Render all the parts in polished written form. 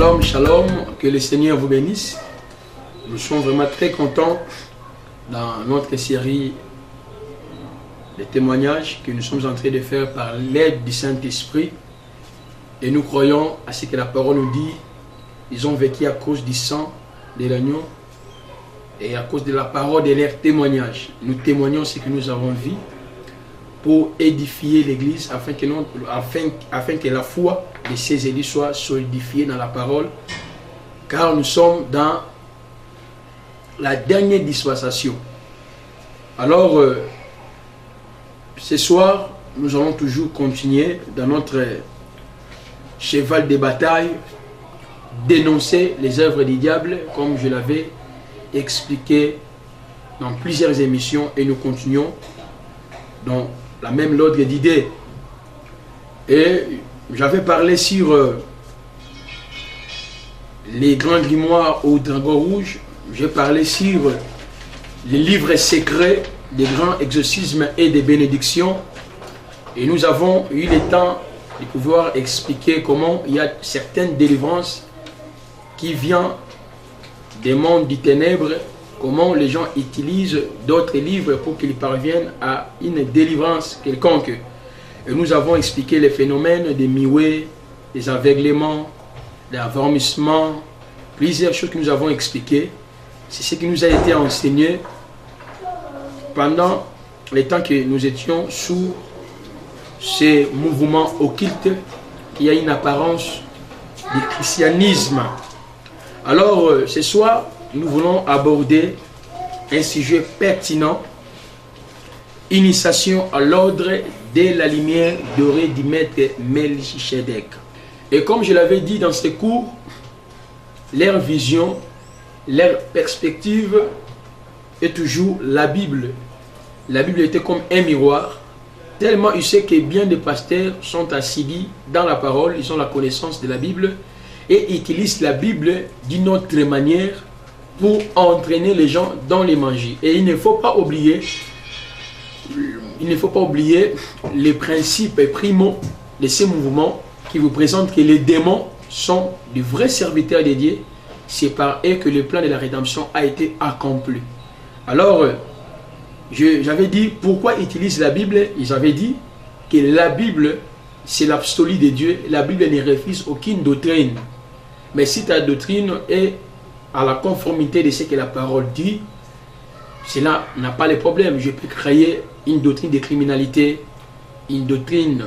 Shalom, shalom, que le Seigneur vous bénisse. Nous sommes vraiment très contents dans notre série de témoignages que nous sommes en train de faire par l'aide du Saint-Esprit. Et nous croyons à ce que la parole nous dit. Ils ont vécu à cause du sang de l'agneau et à cause de la parole de leur témoignage. Nous témoignons ce que nous avons vu pour édifier l'Église afin que la foi de ces élus soit solidifiée dans la parole, car nous sommes dans la dernière dispensation. Alors, ce soir, nous allons toujours continuer dans notre cheval de bataille, dénoncer les œuvres du diable, comme je l'avais expliqué dans plusieurs émissions, et nous continuons dans la même ordre d'idées. Et j'avais parlé sur les grands grimoires au dragon rouge. J'ai parlé sur les livres secrets des grands exorcismes et des bénédictions. Et nous avons eu le temps de pouvoir expliquer comment il y a certaines délivrances qui viennent des mondes des ténèbres, comment les gens utilisent d'autres livres pour qu'ils parviennent à une délivrance quelconque. Et nous avons expliqué les phénomènes des miouets, des aveuglements, des avormissements, plusieurs choses que nous avons expliquées. C'est ce qui nous a été enseigné pendant les temps que nous étions sous ces mouvements occultes qui a une apparence du christianisme. Alors, ce soir, nous voulons aborder un sujet pertinent, initiation à l'ordre de la lumière dorée du maître Melchisedec. Et comme je l'avais dit dans ce cours, leur vision, leur perspective est toujours la Bible. La Bible était comme un miroir, tellement il sait que bien des pasteurs sont assidus dans la parole, ils ont la connaissance de la Bible et utilisent la Bible d'une autre manière pour entraîner les gens dans l'évangile. Et il ne faut pas oublier les principes primaux de ces mouvements qui vous présentent que les démons sont de vrais serviteurs de Dieu. C'est par eux que le plan de la rédemption a été accompli. Alors, j'avais dit pourquoi ils utilisent la Bible. Ils avaient dit que la Bible, c'est l'absolu de Dieu. La Bible ne refuse aucune doctrine. Mais si ta doctrine est à la conformité de ce que la parole dit, cela n'a pas de problème. Je peux créer une doctrine de criminalité, une doctrine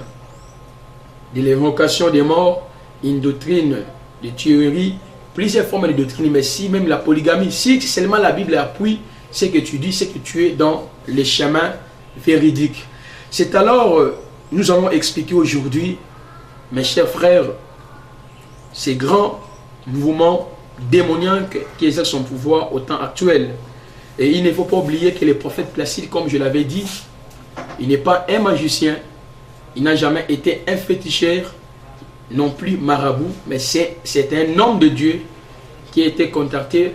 de l'évocation des morts, une doctrine de tuerie, plusieurs formes de doctrine. Mais si même la polygamie, si seulement la Bible appuie ce que tu dis, c'est que tu es dans les chemins véridiques. C'est alors, nous allons expliquer aujourd'hui, mes chers frères, ces grands mouvements démoniaques qui exercent son pouvoir au temps actuel. Et il ne faut pas oublier que le prophète Placide, comme je l'avais dit, il n'est pas un magicien, il n'a jamais été un féticheur, non plus marabout, mais c'est un homme de Dieu qui a été contacté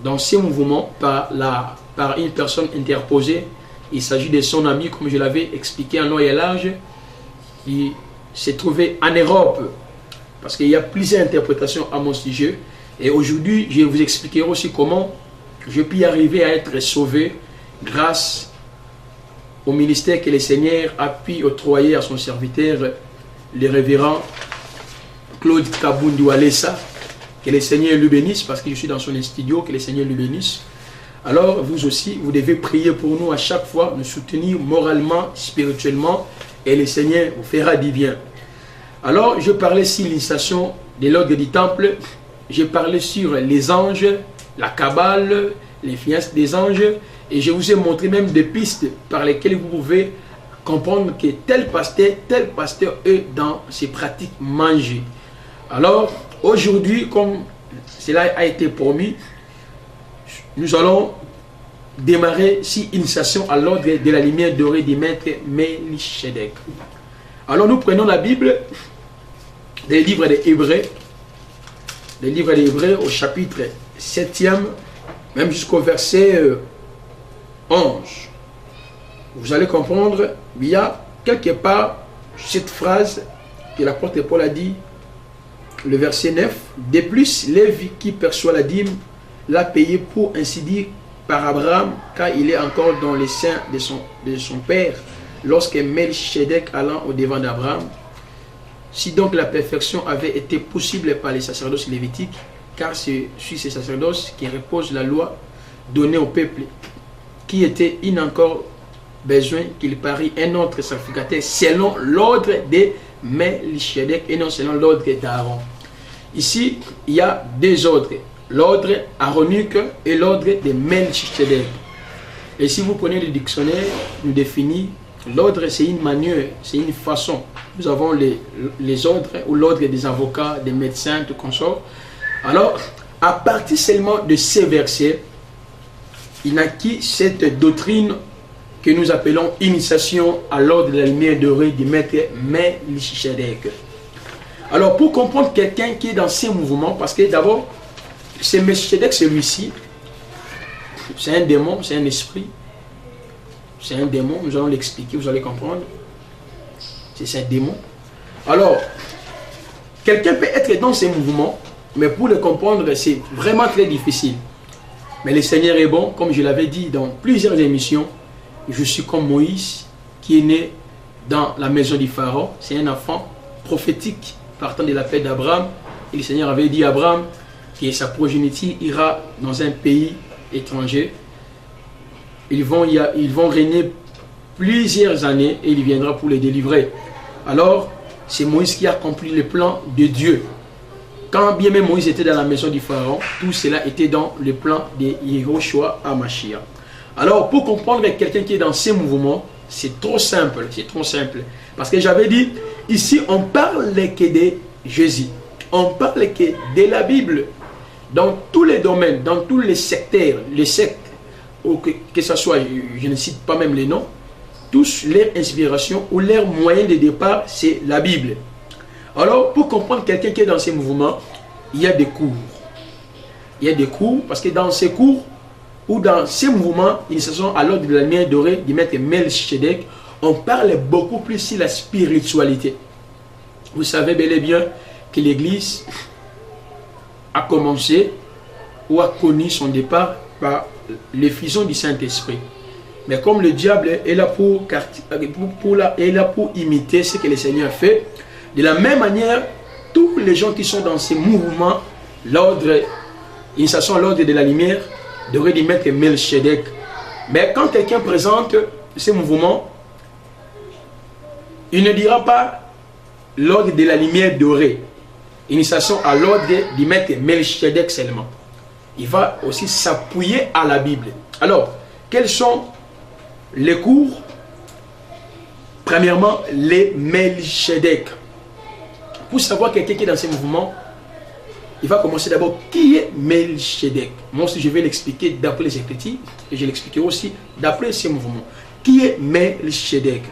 dans ces mouvements par une personne interposée. Il s'agit de son ami, comme je l'avais expliqué en long et large, qui s'est trouvé en Europe, parce qu'il y a plusieurs interprétations à mon sujet. Et aujourd'hui, je vais vous expliquer aussi comment je puis arriver à être sauvé grâce au ministère que le Seigneur a pu octroyer à son serviteur, le révérend Claude Kabundu Alessa. Que le Seigneur lui bénisse, parce que je suis dans son studio, que le Seigneur lui bénisse. Alors, vous aussi, vous devez prier pour nous à chaque fois, nous soutenir moralement, spirituellement, et le Seigneur vous fera du bien. Alors, je parlais sur l'initiation de l'ordre du temple, j'ai parlé sur les anges, la Kabbale, les fiances des anges, et je vous ai montré même des pistes par lesquelles vous pouvez comprendre que tel pasteur est dans ses pratiques mangées. Alors, aujourd'hui, comme cela a été promis, nous allons démarrer si initiation à l'ordre de la lumière dorée du maître Melchisedec. Alors nous prenons la Bible, des livres des Hébreux, au chapitre 7e, même jusqu'au verset 11. Vous allez comprendre, il y a quelque part cette phrase que l'apôtre Paul a dit, le verset 9. De plus, Lévi qui perçoit la dîme l'a payé pour ainsi dire par Abraham, car il est encore dans les seins de son père, lorsque Melchizedek allant au devant d'Abraham. Si donc la perfection avait été possible par les sacerdoces lévitiques, car c'est sur ces sacerdoces qui repose la loi donnée au peuple, qui était encore besoin qu'il parie un autre sacrificateur selon l'ordre de Melchizedek et non selon l'ordre d'Aaron. Ici, il y a deux ordres, l'ordre aronique et l'ordre de Melchizedek. Et si vous prenez le dictionnaire, nous définit l'ordre, c'est une manière, c'est une façon. Nous avons les ordres ou l'ordre des avocats, des médecins, tout consort. Alors, à partir seulement de ces versets, il naquit cette doctrine que nous appelons initiation à l'ordre de la lumière dorée du maître Melchizedek. Alors, pour comprendre quelqu'un qui est dans ces mouvements, parce que d'abord, c'est Melchizedek, celui-ci, c'est un démon, c'est un esprit, c'est un démon, nous allons l'expliquer, vous allez comprendre. C'est un démon. Alors, quelqu'un peut être dans ces mouvements, mais pour le comprendre, c'est vraiment très difficile. Mais le Seigneur est bon, comme je l'avais dit dans plusieurs émissions. Je suis comme Moïse, qui est né dans la maison du Pharaon. C'est un enfant prophétique partant de la paix d'Abraham. Et le Seigneur avait dit à Abraham que sa progéniture ira dans un pays étranger. Ils vont régner plusieurs années et il viendra pour les délivrer. Alors, c'est Moïse qui a accompli le plan de Dieu. Quand bien même Moïse était dans la maison du Pharaon, tout cela était dans le plan de Yehoshua HaMashiach. Alors, pour comprendre quelqu'un qui est dans ces mouvements, c'est trop simple, Parce que j'avais dit, ici, on parle que de Jésus. On parle que de la Bible. Dans tous les domaines, dans tous les secteurs, les sectes, ou que ce soit, je ne cite pas même les noms, tous leur inspiration ou leur moyen de départ, c'est la Bible. Alors, pour comprendre quelqu'un qui est dans ces mouvements, il y a des cours. Il y a des cours, parce que dans ces cours, ou dans ces mouvements, ils se sont à l'ordre de la lumière dorée du maître Melchizedek, on parle beaucoup plus sur la spiritualité. Vous savez bel et bien que l'Église a commencé ou a connu son départ par l'effusion du Saint-Esprit. Mais comme le diable est là pour imiter ce que le Seigneur fait, de la même manière, tous les gens qui sont dans ces mouvements, l'ordre, l'initiation à l'ordre de la lumière, devrait y mettre Melchizedek. Mais quand quelqu'un présente ces mouvements, il ne dira pas l'ordre de la lumière dorée. Initiation à l'ordre d'y mettre Melchizedek seulement. Il va aussi s'appuyer à la Bible. Alors, quels sont les cours? Premièrement, les Melchizedek. Pour savoir quelqu'un qui est dans ces mouvements, il va commencer d'abord qui est Melchizedek. Moi aussi, je vais l'expliquer d'après les Écritures et je l'expliquerai aussi d'après ces mouvements. Qui est Melchizedek?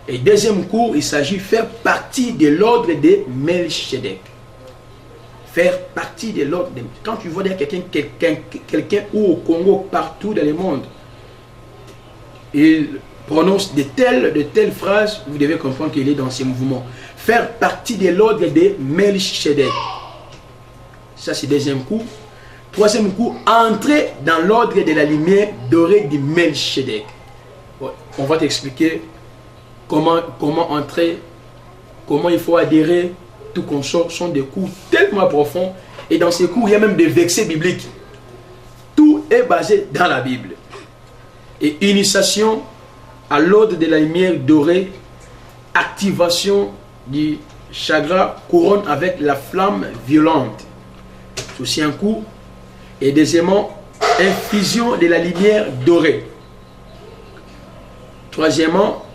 Et deuxième cours, il s'agit de faire partie de l'ordre de Melchizedek. Faire partie de l'ordre. Quand tu vois quelqu'un ou au Congo, partout dans le monde, il prononce de telles phrases, vous devez comprendre qu'il est dans ces mouvements. Faire partie de l'ordre de Melchizedek. Ça, c'est deuxième coup. Troisième coup, entrer dans l'ordre de la lumière dorée du Melchizedek. On va t'expliquer comment entrer, comment il faut adhérer. Tout consort sont des cours tellement profonds. Et dans ces cours, il y a même des versets bibliques. Tout est basé dans la Bible. Et initiation à l'ordre de la lumière dorée, activation du chakra couronne avec la flamme violente. C'est aussi un coup. Et deuxièmement, infusion de la lumière dorée. Troisièmement,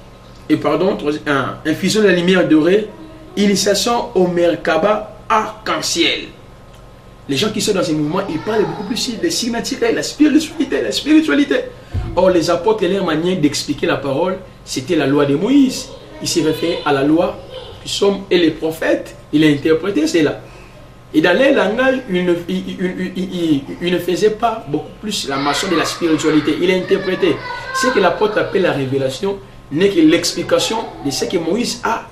infusion de la lumière dorée, initiation au Merkaba arc-en-ciel. Les gens qui sont dans ces mouvements, ils parlent beaucoup plus de signature, la spiritualité. Or, les apôtres, leur manière d'expliquer la parole, c'était la loi de Moïse. Ils s'y référaient à la loi du psaume et les prophètes. Il a interprété cela. Et dans leur langage, il ne faisait pas beaucoup plus la mention de la spiritualité. Il a interprété. Ce que l'apôtre appelle la révélation n'est que l'explication de ce que Moïse a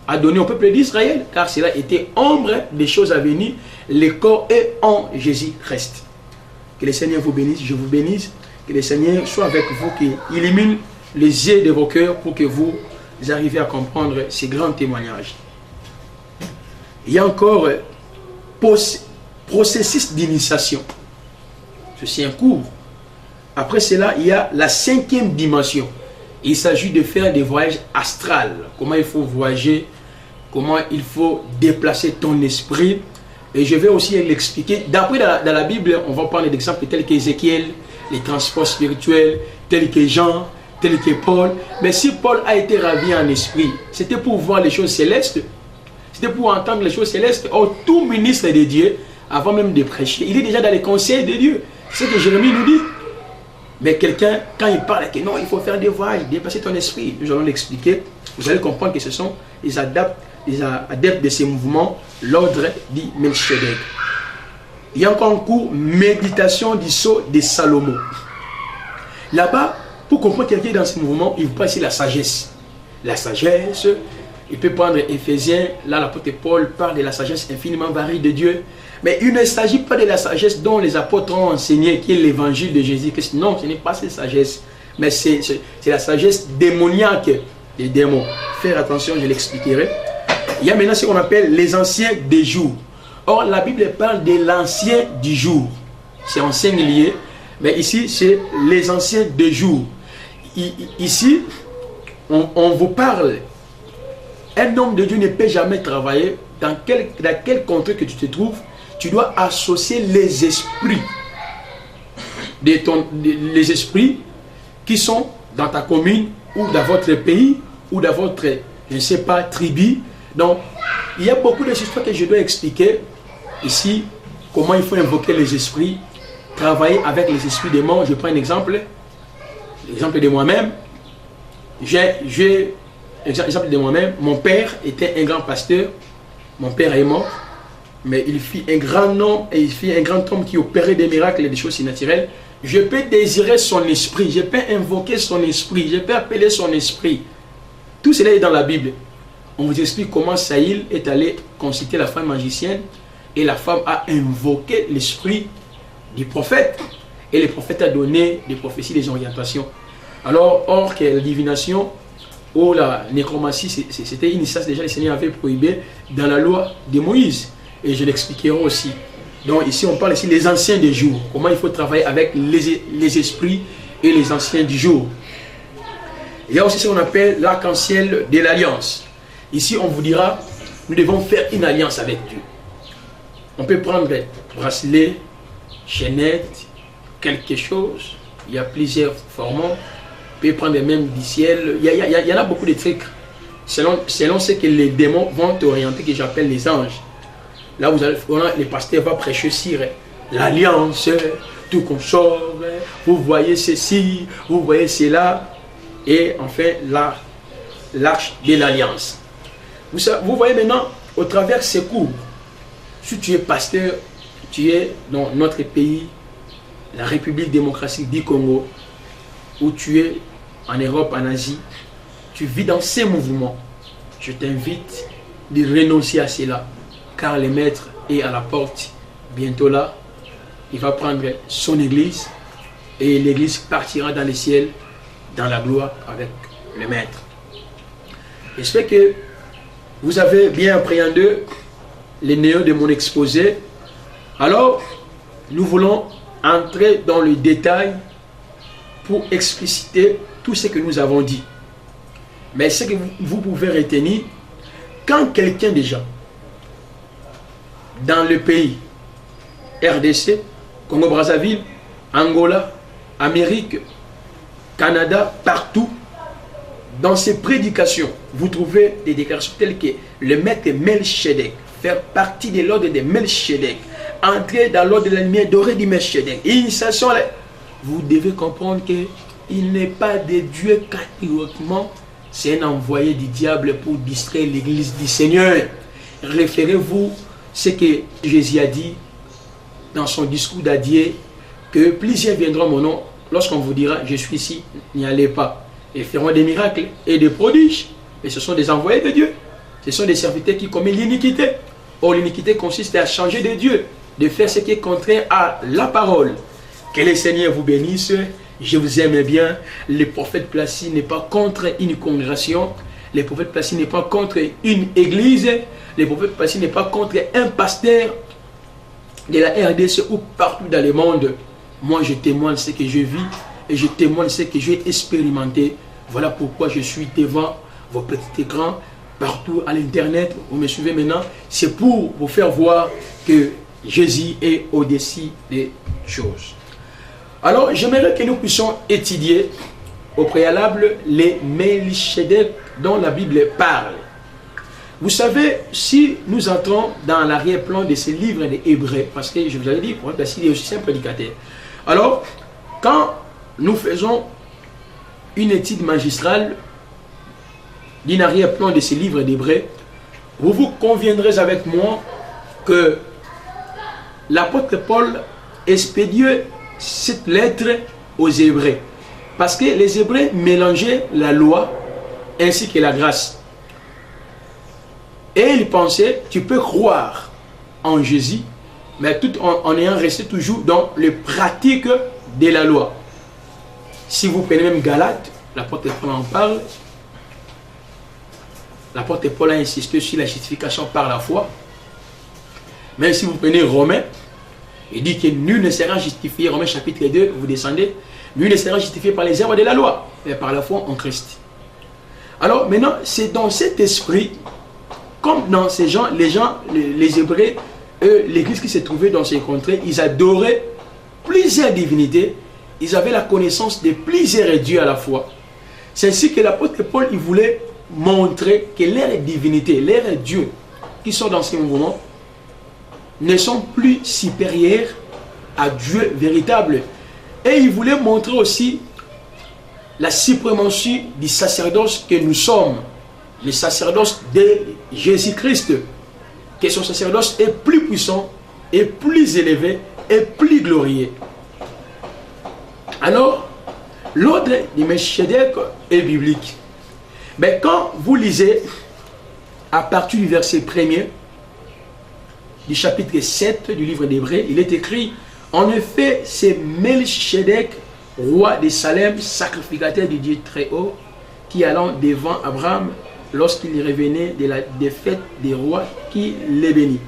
a donné au peuple d'Israël, car cela était ombre des choses à venir. Le corps est en Jésus-Christ. Que le Seigneur vous bénisse, je vous bénisse. Que le Seigneur soit avec vous, qu'il illumine les yeux de vos cœurs pour que vous arriviez à comprendre ces grands témoignages. Il y a encore processus d'initiation. Ceci est un cours. Après cela, il y a la 5e dimension. Il s'agit de faire des voyages astrales. Comment il faut voyager, comment il faut déplacer ton esprit. Et je vais aussi l'expliquer. D'après dans la Bible, on va parler d'exemples tels qu'Ézéchiel, les transports spirituels, tels que Jean, tels que Paul. Mais si Paul a été ravi en esprit, c'était pour voir les choses célestes. C'était pour entendre les choses célestes. Or, tout ministre de Dieu, avant même de prêcher, il est déjà dans les conseils de Dieu. C'est ce que Jérémie nous dit. Mais quelqu'un, quand il parle, que non, il faut faire des voyages, dépasser ton esprit, nous allons l'expliquer. Vous allez comprendre que ce sont les adeptes de ces mouvements, l'ordre dit Melchizedek. Il y a encore un cours méditation du sceau de Salomon. Là-bas, pour comprendre quelqu'un dans ce mouvement, il vous passe ici la sagesse. La sagesse, il peut prendre Éphésiens, là l'apôtre Paul parle de la sagesse infiniment variée de Dieu. Mais il ne s'agit pas de la sagesse dont les apôtres ont enseigné, qui est l'évangile de Jésus-Christ. Non, ce n'est pas cette sagesse, mais c'est la sagesse démoniaque des démons. Faire attention, je l'expliquerai. Il y a maintenant ce qu'on appelle les anciens des jours. Or, la Bible parle de l'ancien du jour. C'est en singulier, mais ici, c'est les anciens des jours. Ici, on vous parle. Un homme de Dieu ne peut jamais travailler dans quel contrée que tu te trouves. Tu dois associer les esprits, les esprits qui sont dans ta commune ou dans votre pays ou dans votre, je ne sais pas, tribu. Donc, il y a beaucoup de histoires que je dois expliquer ici, comment il faut invoquer les esprits, travailler avec les esprits démons. Je prends un exemple, l'exemple de moi-même. Exemple de moi-même, mon père était un grand pasteur, mon père est mort. Mais il fit un grand homme et il fit un grand homme qui opérait des miracles et des choses si naturelles. Je peux désirer son esprit, je peux invoquer son esprit, je peux appeler son esprit. Tout cela est dans la Bible. On vous explique comment Saïl est allé consulter la femme magicienne et la femme a invoqué l'esprit du prophète. Et le prophète a donné des prophéties, des orientations. Alors, or que la divination ou la nécromancie, c'était une instance déjà le Seigneur avait prohibé dans la loi de Moïse. Et je l'expliquerai aussi. Donc ici, on parle ici des anciens des jours. Comment il faut travailler avec les esprits et les anciens du jour. Il y a aussi ce qu'on appelle l'arc-en-ciel de l'alliance. Ici, on vous dira, nous devons faire une alliance avec Dieu. On peut prendre bracelet, chaînette, quelque chose. Il y a plusieurs formats. On peut prendre même du ciel. Il y en a beaucoup de trucs. Selon ce que les démons vont orienter, que j'appelle les anges. Là, les pasteurs vont prêcher sur l'alliance, tout consort, vous voyez ceci, vous voyez cela, et enfin l'arche de l'alliance. Vous voyez maintenant, au travers de ces cours, si tu es pasteur, tu es dans notre pays, la République démocratique du Congo, ou tu es en Europe, en Asie, tu vis dans ces mouvements, je t'invite de renoncer à cela. Car le maître est à la porte, bientôt là, il va prendre son église et l'église partira dans les ciels, dans la gloire avec le maître. J'espère que vous avez bien appréhendé les néants de mon exposé. Alors, nous voulons entrer dans le détail pour expliciter tout ce que nous avons dit. Mais ce que vous pouvez retenir, quand quelqu'un déjà dans le pays, RDC, Congo-Brazzaville, Angola, Amérique, Canada, partout, dans ses prédications, vous trouvez des déclarations telles que le maître Melchizedek, faire partie de l'ordre de Melchizedek, entrer dans l'ordre de la lumière dorée du Melchizedek. Initiation, vous devez comprendre qu'il n'est pas de Dieu catégoriquement, c'est un envoyé du diable pour distraire l'église du Seigneur. Référez-vous ce que Jésus a dit dans son discours d'adieu, que plusieurs viendront mon nom, lorsqu'on vous dira je suis ici, n'y allez pas, et feront des miracles et des prodiges, et ce sont des envoyés de Dieu. Ce sont des serviteurs qui commettent l'iniquité. Or, l'iniquité consiste à changer de Dieu, de faire ce qui est contraire à la parole. Que le Seigneur vous bénisse. Je vous aime bien. Le prophète Placide n'est pas contre une congrégation. Le prophète Placide n'est pas contre une église. Le prophète Placide n'est pas contre un pasteur de la RDC ou partout dans le monde. Moi, je témoigne ce que je vis et je témoigne ce que j'ai expérimenté. Voilà pourquoi je suis devant vos petits écrans, partout à l'internet. Vous me suivez maintenant. C'est pour vous faire voir que Jésus est au-dessus des choses. Alors, j'aimerais que nous puissions étudier au préalable les Melchisedec dont la Bible parle. Vous savez, si nous entrons dans l'arrière-plan de ces livres des Hébreux, parce que je vous avais dit, pour il est aussi un prédicateur. Alors, quand nous faisons une étude magistrale d'un arrière-plan de ces livres d'Hébreux, vous vous conviendrez avec moi que l'apôtre Paul expédiait cette lettre aux Hébreux. Parce que les Hébreux mélangeaient la loi ainsi que la grâce. Et ils pensaient, tu peux croire en Jésus, mais tout en ayant resté toujours dans les pratiques de la loi. Si vous prenez même Galates, l'apôtre Paul en parle. L'apôtre Paul a insisté sur la justification par la foi. Mais si vous prenez Romains, il dit que nul ne sera justifié, Romains chapitre 2, vous descendez, nul ne sera justifié par les œuvres de la loi, mais par la foi en Christ. Alors maintenant, c'est dans cet esprit, comme dans ces gens, les Hébreux, l'église qui se trouvait dans ces contrées, ils adoraient plusieurs divinités, ils avaient la connaissance de plusieurs dieux à la fois. C'est ainsi que l'apôtre Paul, il voulait montrer que leurs divinités, leurs dieux qui sont dans ces mouvements, ne sont plus supérieurs à Dieu véritable. Et il voulait montrer aussi la suprématie du sacerdoce que nous sommes, le sacerdoce de Jésus-Christ, que son sacerdoce est plus puissant, et plus élevé, et plus glorieux. Alors, l'ordre de Melchisedec est biblique. Mais quand vous lisez à partir du verset 1er du chapitre 7 du livre d'Hébreux, il est écrit: en effet, c'est Melchisedec, roi de Salem, sacrificateur du Dieu très haut, qui allant devant Abraham lorsqu'il revenait de la défaite des rois, qui les bénit.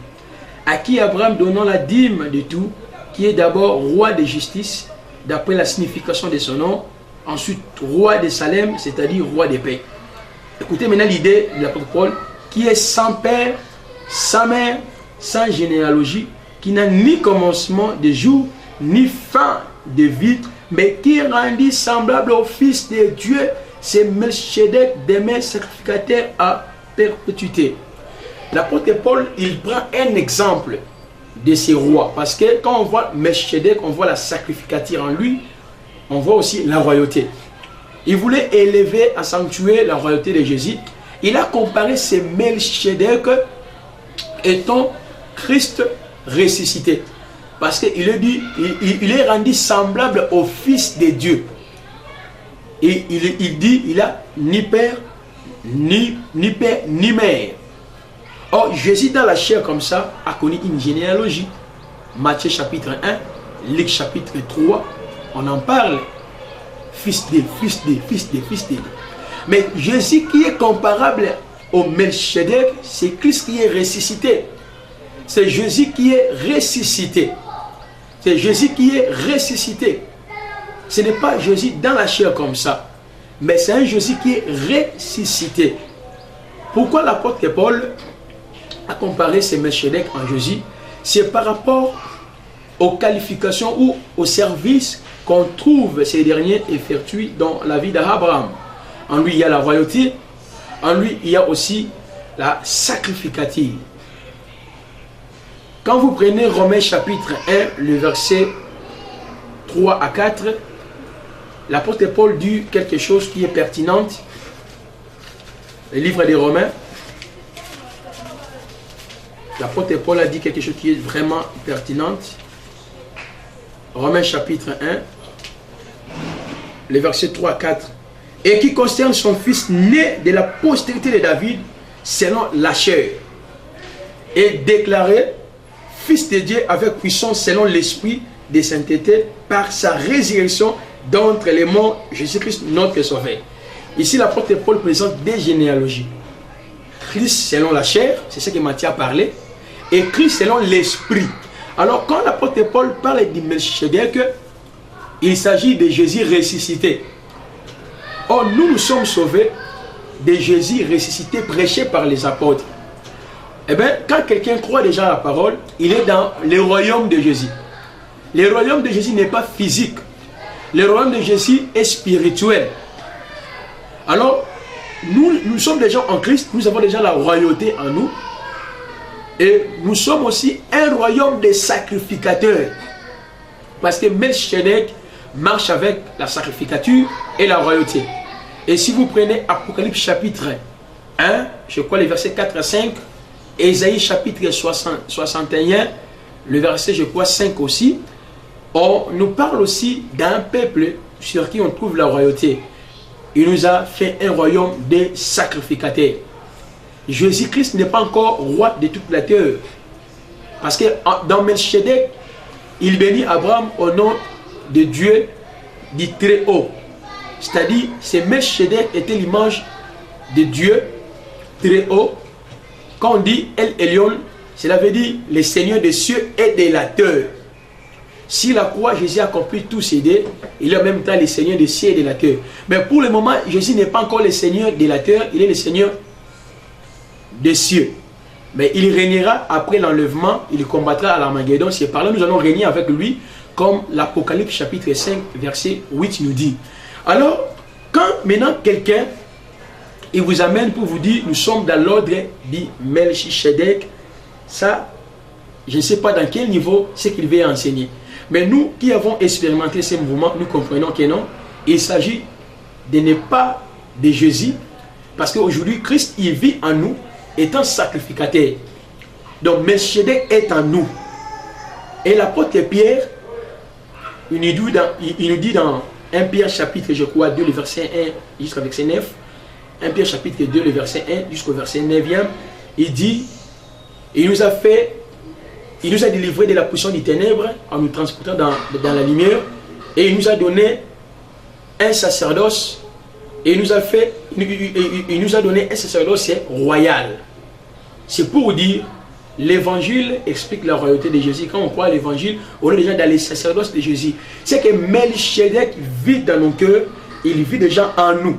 À qui Abraham donnant la dîme de tout, qui est d'abord roi de justice, d'après la signification de son nom, ensuite roi de Salem, c'est-à-dire roi de paix. Écoutez maintenant l'idée de l'apôtre Paul, qui est sans père, sans mère, sans généalogie, qui n'a ni commencement de jour, ni fin de vie, mais qui rendit semblable au Fils de Dieu, c'est Melchisedec, demeure sacrificateur à perpétuité. L'apôtre Paul, il prend un exemple de ces rois, parce que quand on voit Melchisedec, on voit la sacrificature en lui, on voit aussi la royauté. Il voulait élever, accentuer la royauté de Jésus. Il a comparé ces Melchisedec étant Christ ressuscité. Parce qu'il a dit, il est rendu semblable au Fils de Dieu. Et il dit, il a ni père, ni mère. Or, Jésus dans la chair comme ça a connu une généalogie. Matthieu chapitre 1, Luc chapitre 3, on en parle. Fils de. Mais Jésus qui est comparable au Melchisedec, c'est Christ qui est ressuscité. C'est Jésus qui est ressuscité. C'est Jésus qui est ressuscité. Ce n'est pas Jésus dans la chair comme ça, mais c'est un Jésus qui est ressuscité. Pourquoi l'apôtre Paul a comparé ces Melchisedec en Jésus? C'est par rapport aux qualifications ou aux services qu'on trouve ces derniers effectués dans la vie d'Abraham. En lui, il y a la royauté. En lui, il y a aussi la sacrificature. Quand vous prenez Romains chapitre 1, le verset 3 à 4, l'apôtre Paul dit quelque chose qui est pertinent. Le livre des Romains, l'apôtre Paul a dit quelque chose qui est vraiment pertinent. Romains chapitre 1, les versets 3 à 4. Et qui concerne son fils né de la postérité de David, selon la chair et déclaré Fils de Dieu avec puissance selon l'esprit de sainteté par sa résurrection d'entre les morts, Jésus-Christ notre Sauveur. Ici, l'apôtre Paul présente des généalogies. Christ selon la chair, c'est ce que Matthieu a parlé, et Christ selon l'esprit. Alors, quand l'apôtre Paul parle du Melchisedec, il s'agit de Jésus ressuscité. Or, nous sommes sauvés de Jésus ressuscité prêché par les apôtres. Eh bien, quand quelqu'un croit déjà à la parole, il est dans le royaume de Jésus. Le royaume de Jésus n'est pas physique. Le royaume de Jésus est spirituel. Alors, nous sommes déjà en Christ, nous avons déjà la royauté en nous. Et nous sommes aussi un royaume de sacrificateurs. Parce que Melchisedec marche avec la sacrificature et la royauté. Et si vous prenez Apocalypse chapitre 1, je crois les versets 4 à 5, Ésaïe chapitre 61, le verset je crois 5 aussi, on nous parle aussi d'un peuple sur qui on trouve la royauté. Il nous a fait un royaume de sacrificateurs. Jésus-Christ n'est pas encore roi de toute la terre. Parce que dans Melchisedec, il bénit Abraham au nom de Dieu du Très-Haut. C'est-à-dire, ce Melchisedec était l'image de Dieu Très-Haut. Quand on dit El Elyon, cela veut dire le Seigneur des cieux et de la terre. Si la croix, Jésus accomplit tous ses dés, il est en même temps le Seigneur des cieux et de la terre. Mais pour le moment, Jésus n'est pas encore le Seigneur de la terre, il est le Seigneur des cieux. Mais il régnera après l'enlèvement, il combattra à l'Armageddon. C'est par là que nous allons régner avec lui, comme l'Apocalypse chapitre 5, verset 8 nous dit. Alors, quand maintenant quelqu'un, il vous amène pour vous dire, nous sommes dans l'ordre du Melchisedec, ça, je ne sais pas dans quel niveau c'est qu'il veut enseigner. Mais nous qui avons expérimenté ces mouvements, nous comprenons que non, il s'agit de ne pas de Jésus, parce qu'aujourd'hui, Christ, il vit en nous, étant sacrificateur. Donc, Melchisedec est en nous. Et l'apôtre Pierre, il nous dit dans 1 Pierre chapitre, je crois, 2, le verset 1 jusqu'au verset 9, 1 Pierre chapitre 2, le verset 1 jusqu'au verset 9e, il dit, il nous a délivré de la puissance des ténèbres en nous transportant dans la lumière, et il nous a donné un sacerdoce, et il nous a donné un sacerdoce royal. C'est pour dire, l'évangile explique la royauté de Jésus. Quand on croit à l'évangile, on est déjà dans les sacerdoces de Jésus. C'est que Melchisedec vit dans nos cœurs, il vit déjà en nous.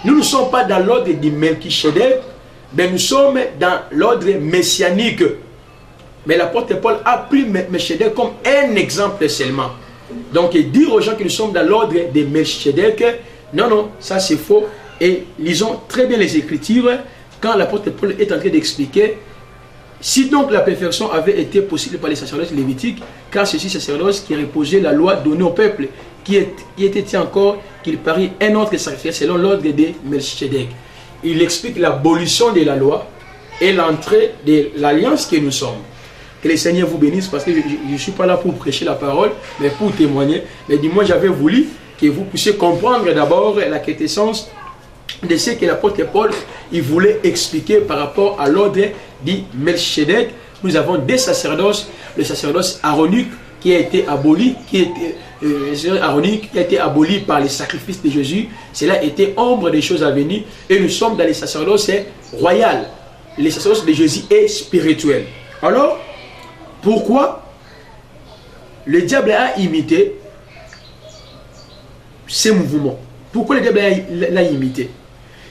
Nous ne sommes pas dans l'ordre de Melchisedec, mais nous sommes dans l'ordre messianique. Mais l'apôtre Paul a pris Melchisedec comme un exemple seulement. Donc, dire aux gens que nous sommes dans l'ordre de Melchisedec, non, non, ça c'est faux. Et lisons très bien les Écritures quand l'apôtre Paul est en train d'expliquer. Si donc la perfection avait été possible par les sacerdoces lévitiques, car ceci sacerdoce qui reposait la loi donnée au peuple, qui était encore qu'il parie un autre sacrifice selon l'ordre de Melchisedec. Il explique l'abolition de la loi et l'entrée de l'alliance que nous sommes. Que le Seigneur vous bénisse, parce que je ne suis pas là pour prêcher la parole, mais pour témoigner. Mais dis-moi, j'avais voulu que vous puissiez comprendre d'abord la quintessence de ce que l'apôtre Paul il voulait expliquer par rapport à l'ordre du Melchisedec. Nous avons des sacerdoces, le sacerdoce aronique qui a été aboli, qui a été aboli par les sacrifices de Jésus. Cela était ombre des choses à venir, et nous sommes dans les sacerdoces royales. Les sacerdoces de Jésus est spirituel. Alors, pourquoi le diable a imité ces mouvements? Pourquoi le diable l'a imité?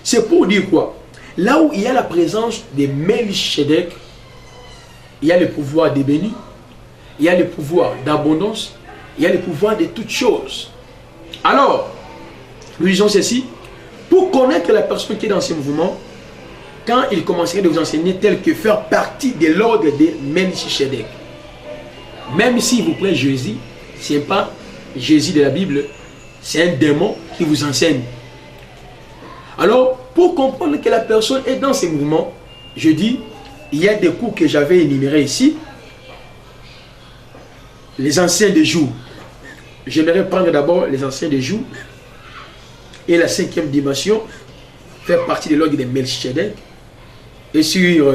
C'est pour dire quoi? Là où il y a la présence de Melchisedec, il y a le pouvoir des bénis, il y a le pouvoir d'abondance, il y a le pouvoir de toutes choses. Alors, nous disons ceci, pour connaître la personne qui est dans ce mouvement, quand il commencerait de vous enseigner tel que faire partie de l'ordre de Melchisedec, même s'il vous plaît Jésus, ce n'est pas Jésus de la Bible, c'est un démon qui vous enseigne. Alors, pour comprendre que la personne est dans ces mouvements, je dis, il y a des cours que j'avais énumérés ici. Les anciens des jours. J'aimerais prendre d'abord les anciens des jours. Et la 5e dimension, faire partie de l'ordre de Melchisedec. et sur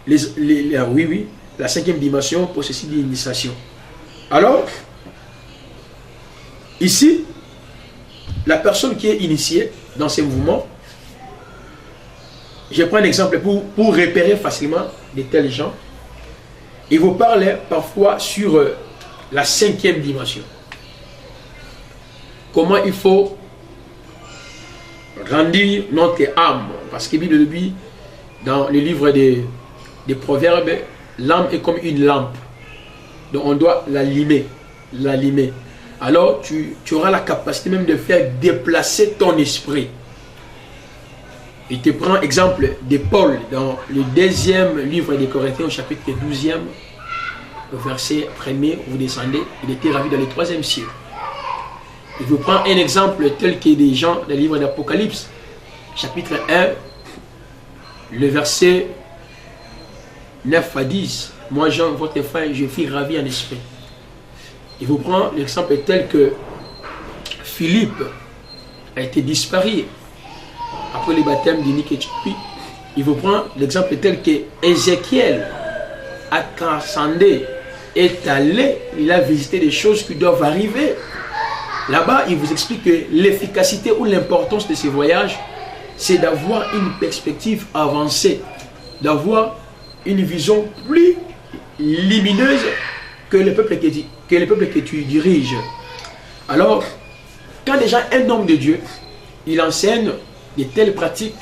la cinquième dimension, processus d'initiation. Alors, ici, la personne qui est initiée dans ces mouvements, je prends un exemple pour repérer facilement de tels gens. Il vous parle parfois sur la cinquième dimension. Comment il faut grandir notre âme. Parce que Bible dit dans le livre des Proverbes, l'âme est comme une lampe. Donc on doit l'allumer. Alors tu auras la capacité même de faire déplacer ton esprit. Il te prend exemple de Paul dans le deuxième livre des Corinthiens au chapitre 12e, au verset 1er, vous descendez, il était ravi dans le 3e siècle. Il vous prend un exemple tel que des gens dans le livre d'Apocalypse, chapitre 1, le verset 9 à 10. Moi, Jean, votre frère, je suis ravi en esprit. Il vous prend l'exemple tel que Philippe a été disparu après le baptême d'Unique et Tchoui. Il vous prend l'exemple tel que Ézéchiel a transcendé, est allé, il a visité des choses qui doivent arriver. Là-bas, il vous explique que l'efficacité ou l'importance de ces voyages, c'est d'avoir une perspective avancée, d'avoir une vision plus lumineuse que le peuple que tu diriges. Alors, quand déjà un homme de Dieu, il enseigne de telles pratiques,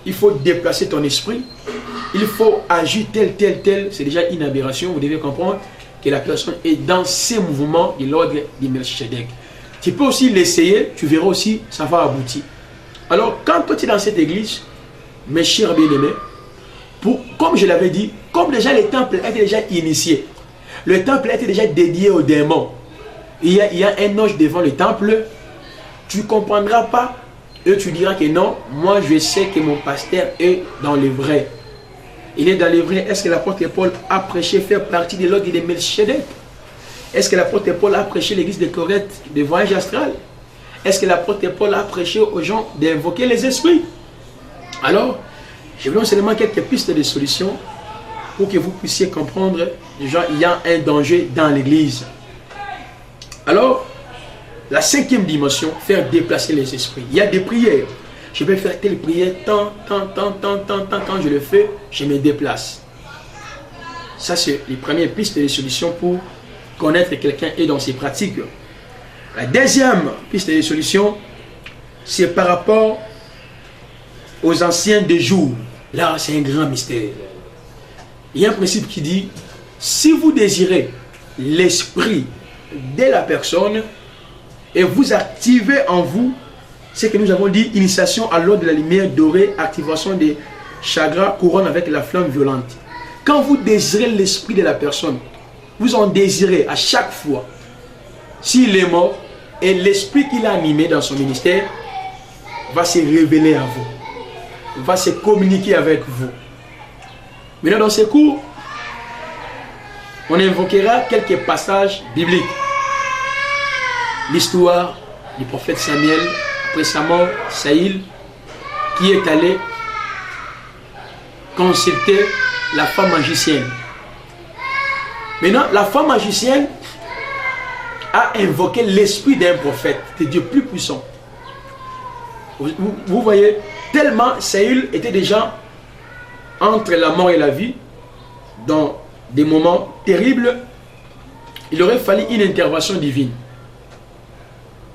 il faut déplacer ton esprit, il faut agir tel, c'est déjà une aberration. Vous devez comprendre que la personne est dans ces mouvements de l'ordre de Melchizedek. Tu peux aussi l'essayer, tu verras aussi, ça va aboutir. Alors, quand toi tu es dans cette église, mes chers bien-aimés, comme je l'avais dit, comme déjà le temple était déjà initié, le temple était déjà dédié aux démons, il y a un ange devant le temple, tu ne comprendras pas et tu diras que non, moi je sais que mon pasteur est dans le vrai. Il est dans le vrai. Est-ce que l'apôtre Paul a prêché faire partie de l'ordre de Melchizedek? Est-ce que l'apôtre Paul a prêché l'église de Corinthe de voyage astral? Est-ce que l'apôtre Paul a prêché aux gens d'invoquer les esprits? Alors, je vous donne seulement quelques pistes de solutions pour que vous puissiez comprendre. Déjà, il y a un danger dans l'église. Alors, la cinquième dimension, faire déplacer les esprits. Il y a des prières. Je vais faire telle prière, tant, quand je le fais, je me déplace. Ça, c'est les premières pistes de solutions pour connaître que quelqu'un est dans ses pratiques. La deuxième piste de solution, c'est par rapport aux anciens des jours. Là, c'est un grand mystère. Il y a un principe qui dit, si vous désirez l'esprit de la personne et vous activez en vous ce que nous avons dit, initiation à l'ordre de la lumière dorée, activation des chakras, couronne avec la flamme violente. Quand vous désirez l'esprit de la personne, vous en désirez à chaque fois. S'il est mort, et l'esprit qu'il a animé dans son ministère va se révéler à vous, va se communiquer avec vous. Maintenant, dans ces cours, on invoquera quelques passages bibliques. L'histoire du prophète Samuel, après sa mort, Saïl, qui est allé consulter la femme magicienne. Maintenant, la femme magicienne a invoqué l'esprit d'un prophète, de Dieu plus puissant. Vous voyez, tellement Saül était déjà entre la mort et la vie, dans des moments terribles, il aurait fallu une intervention divine.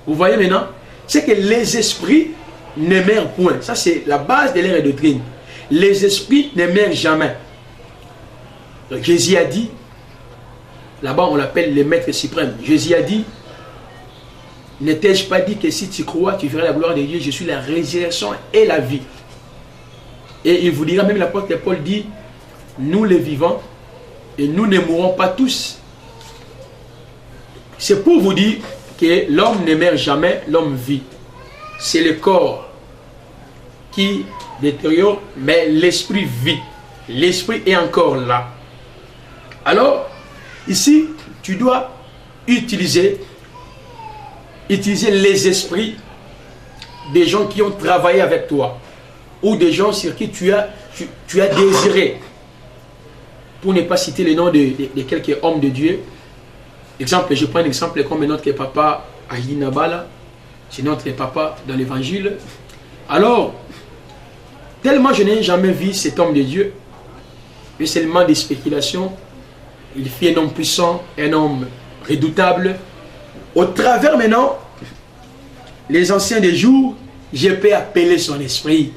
Vous voyez maintenant, c'est que les esprits ne meurent point. Ça, c'est la base de leur doctrine. Les esprits ne meurent jamais. Donc, Jésus a dit, là-bas on l'appelle le maître suprême. Jésus a dit, ne t'ai-je pas dit que si tu crois, tu verras la gloire de Dieu, je suis la résurrection et la vie. Et il vous dira, même l'apôtre Paul dit, nous les vivants, et nous ne mourrons pas tous. C'est pour vous dire que l'homme ne meurt jamais, l'homme vit. C'est le corps qui détériore, mais l'esprit vit. L'esprit est encore là. Alors, ici, tu dois utiliser les esprits des gens qui ont travaillé avec toi. ou des gens sur qui tu as désiré. Pour ne pas citer le nom de quelques hommes de Dieu. Exemple, je prends un exemple comme notre papa Heidi Nabala, c'est notre papa dans l'évangile. Alors, tellement je n'ai jamais vu cet homme de Dieu, mais seulement des spéculations. Il fit un homme puissant, un homme redoutable. Au travers maintenant, les anciens des jours, je peux appeler son esprit.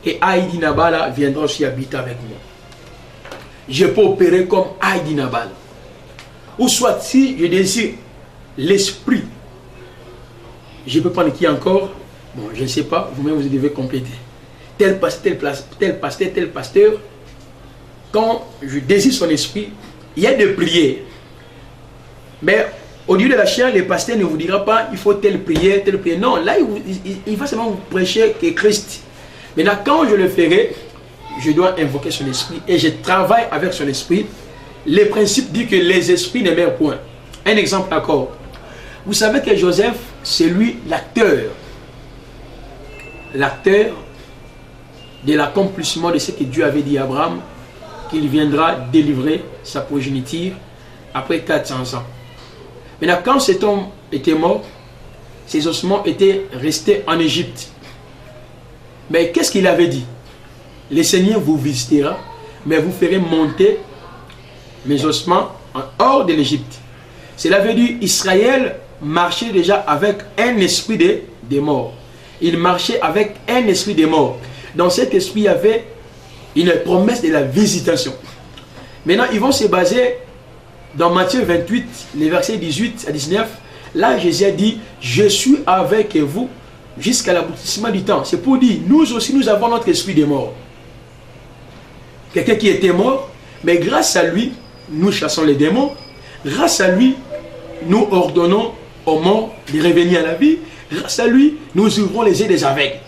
Et Heidi Nabala viendra aussi habiter avec moi. Je peux opérer comme Heidi Nabala. Ou soit si je désire l'esprit, je peux prendre qui encore? Bon, je ne sais pas, vous-même vous devez compléter. Tel pasteur, quand je désire son esprit, il y a des prières. Mais au lieu de la chair, le pasteur ne vous dira pas, il faut telle prière, telle prière. Non, là, il va seulement vous prêcher que Christ. Maintenant, quand je le ferai, je dois invoquer son esprit et je travaille avec son esprit. Le principe dit que les esprits ne meurent point. Un exemple encore. Vous savez que Joseph, c'est lui l'acteur. L'acteur de l'accomplissement de ce que Dieu avait dit à Abraham, qu'il viendra délivrer sa progéniture après 400 ans. Maintenant, quand cet homme était mort, ses ossements étaient restés en Égypte. Mais qu'est-ce qu'il avait dit? Le Seigneur vous visitera, mais vous ferez monter mes ossements en hors de l'Égypte. Cela veut dire Israël marchait déjà avec un esprit des morts. Il marchait avec un esprit des morts. Dans cet esprit, il y avait une promesse de la visitation. Maintenant, ils vont se baser dans Matthieu 28, les versets 18 à 19. Là, Jésus a dit, je suis avec vous jusqu'à l'aboutissement du temps. C'est pour dire, nous aussi, nous avons notre esprit des morts. Quelqu'un qui était mort, mais grâce à lui, nous chassons les démons. Grâce à lui, nous ordonnons aux morts de revenir à la vie. Grâce à lui, nous ouvrons les yeux des aveugles.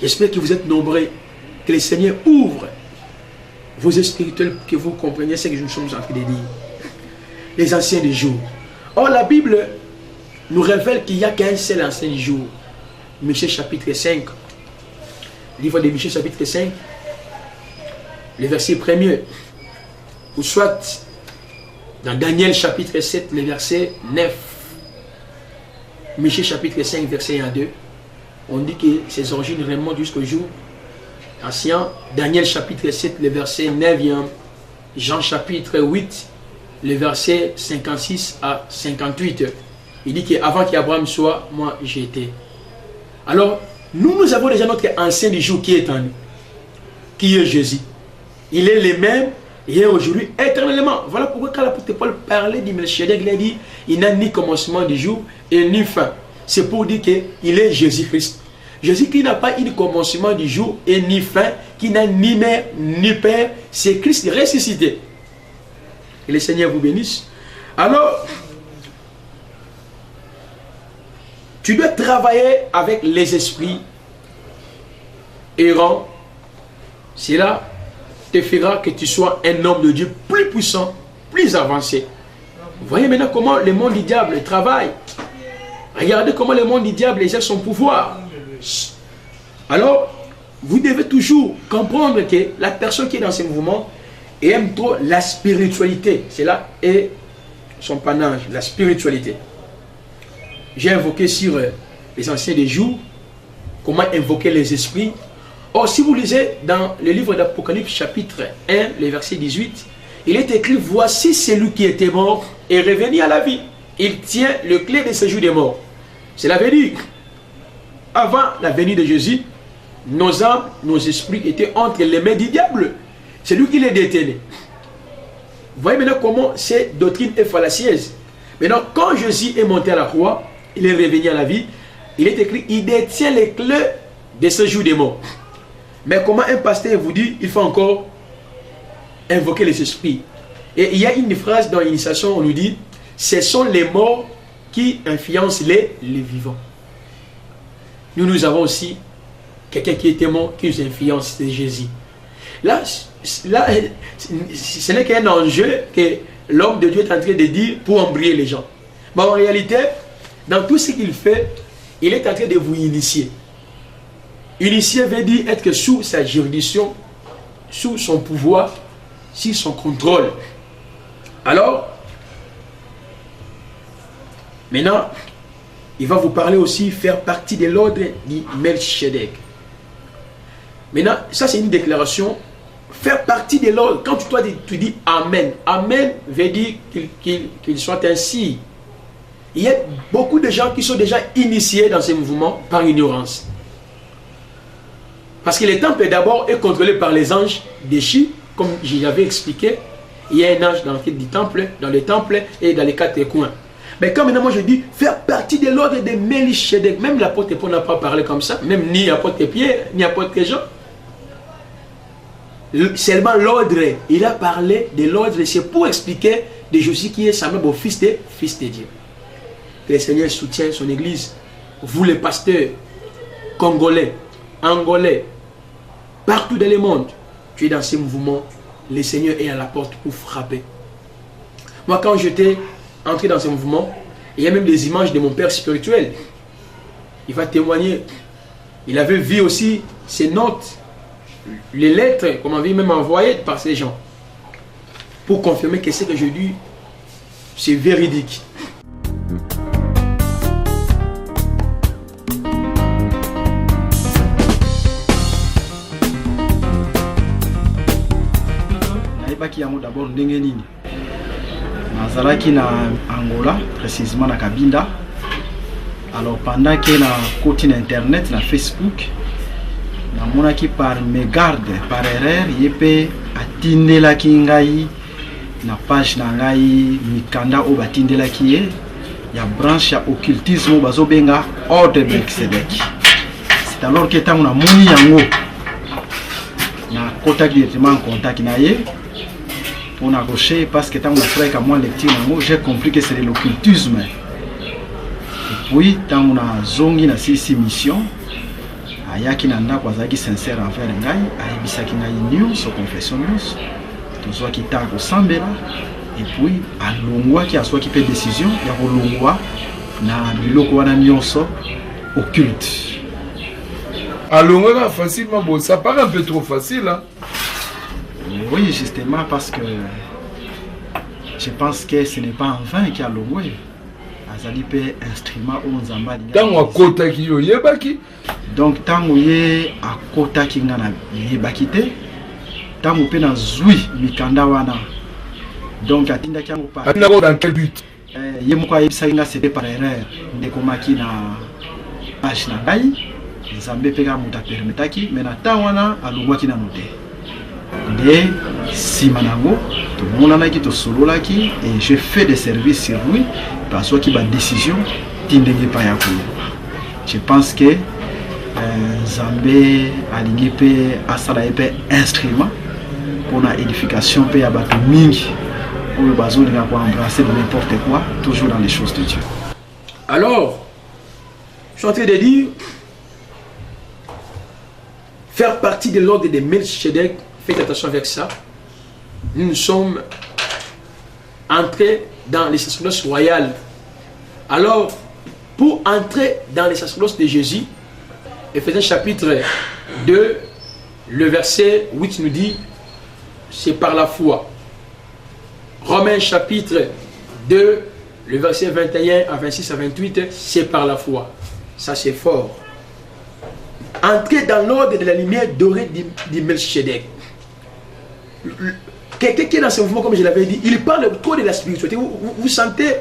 J'espère que vous êtes nombreux, que le Seigneur ouvre vos esprits spirituels, que vous compreniez ce que nous sommes en train de dire. Les anciens des jours. Or, la Bible nous révèle qu'il n'y a qu'un seul ancien des jours. Michée chapitre 5. Livre de Michée chapitre 5. Le verset 1er. Ou soit dans Daniel chapitre 7, le verset 9. Michée chapitre 5, verset 1 à 2. On dit que ses origines remontent jusqu'au jour ancien. Daniel chapitre 7, le verset 9. Jean chapitre 8, le verset 56 à 58. Il dit qu'avant qu'Abraham soit, moi j'étais. Alors, nous avons déjà notre ancien du jour qui est en nous, qui est Jésus. Il est le même hier, aujourd'hui, éternellement. Voilà pourquoi quand l'apôtre Paul parlait du Melchizedek, il a dit, il n'a ni commencement du jour et ni fin. C'est pour dire qu'il est Jésus-Christ. Jésus qui n'a pas eu commencement du jour et ni fin, qui n'a ni mère ni père, c'est Christ ressuscité. Que le Seigneur vous bénisse. Alors, tu dois travailler avec les esprits errants. Cela te fera que tu sois un homme de Dieu plus puissant, plus avancé. Vous voyez maintenant comment le monde du diable travaille. Regardez comment le monde du diable exerce son pouvoir. Alors, vous devez toujours comprendre que la personne qui est dans ce mouvement aime trop la spiritualité. Cela est son panache, la spiritualité. J'ai invoqué sur les anciens des jours comment invoquer les esprits. Or, si vous lisez dans le livre d'Apocalypse chapitre 1, le verset 18, il est écrit, voici celui qui était mort et revenu à la vie. Il tient le clé de séjour des morts. Cela veut dire, avant la venue de Jésus, nos âmes, nos esprits étaient entre les mains du diable. C'est lui qui les détenait. Vous voyez maintenant comment cette doctrine est fallacieuse. Maintenant, quand Jésus est monté à la croix, il est revenu à la vie, il est écrit, il détient les clés de séjour des morts. Mais comment un pasteur vous dit, il faut encore invoquer les esprits. Et il y a une phrase dans l'initiation, on nous dit, ce sont les morts qui influencent les vivants. Nous avons aussi quelqu'un qui était mort, qui nous influence, c'est Jésus. Là, ce n'est qu'un enjeu que l'homme de Dieu est en train de dire pour embrayer les gens. Mais en réalité, dans tout ce qu'il fait, il est en train de vous initier. Initié veut dire être sous sa juridiction, sous son pouvoir, sous son contrôle. Alors, maintenant, il va vous parler aussi, faire partie de l'ordre du Melchizedek. Maintenant, ça c'est une déclaration. Faire partie de l'ordre, quand tu dis Amen, Amen veut dire qu'il soit ainsi. Il y a beaucoup de gens qui sont déjà initiés dans ces mouvements par ignorance. Parce que le temple d'abord est contrôlé par les anges déchus, comme j'avais expliqué. Il y a un ange dans le temple et dans les quatre coins. Mais comme maintenant moi je dis, faire partie de l'ordre de Melchizedek, même l'apôtre Paul n'a pas parlé comme ça, même ni l'apôtre Pierre, ni l'apôtre Jean. Seulement l'ordre, il a parlé de l'ordre, c'est pour expliquer de Jésus qui est semblable au Fils de Dieu. Que le Seigneur soutienne son église. Vous les pasteurs congolais, angolais, partout dans le monde, tu es dans ces mouvements, le Seigneur est à la porte pour frapper. Moi quand j'étais entré dans ce mouvement, il y a même des images de mon père spirituel. Il va témoigner. Il avait vu aussi ses notes, les lettres qu'on m'avait même envoyées par ces gens, pour confirmer que ce que je dis, c'est véridique. D'abord ndenge nini nazalaki na Angola, précisément na Cabinda. Alors pendant que na côté internet na Facebook namonaki par mégarde, par erreur yepe atindelaki ngai na page na ngai mikanda o batindelaki ye ya branche ya occultisme bazobenga ordre de Melchizedek. C'est alors que tango na moni yango na contact directement en contact na ye on a gauché parce que tant on a fait qu'à moi lecture j'ai compris que c'est l'occultisme. Et puis tant on a zongi na sisi mission ayaki nanda kwa zaki sincère envers ngai ayebisaki ngai news confession news tozwa kitako sambela et puis alongwa ki aswa ki pe décision ya kolongwa na biloko wana nyonso occulte. Alongwa facilement, bon ça paraît un peu trop facile hein. Oui, justement parce que je pense que ce n'est pas en vain qu'il y a l'ongwe. Azali pe instrument ou nzamba. Tango akota ki yo yebaki. Donc tango ye akota ki ngana yebaki te. Tango pe na zui mikanda wana. Donc atinda ki yango pa. Atinda dans quel but? Ye moko ayebisa nga c'était par erreur. Ndekomaki na page na ngai. Nzambe pe ka muta permetaki mais na tango wana alongwaki na note. De Simanango, tout le monde a qui te solo là qui et je fais des services sur lui parce qu'il y a une décision t'indénié pas yakou. Je pense que Zambé aligné pe asala épée instrument pour la édification pe abatu mingi ou le bazo de quoi embrasser de n'importe quoi toujours dans les choses de Dieu. Alors, je suis en train de dire faire partie de l'ordre de Melchizedek. Faites attention avec ça. Nous sommes entrés dans les sacerdoces royales. Alors, pour entrer dans les sacerdoces de Jésus, Éphésiens chapitre 2, le verset 8 nous dit, c'est par la foi. Romains chapitre 2, le verset 21 à 26 à 28, c'est par la foi. Ça c'est fort. Entrer dans l'ordre de la lumière dorée du Melchizedek. Quelqu'un qui est dans ce mouvement, comme je l'avais dit, il parle trop de la spiritualité. Vous sentez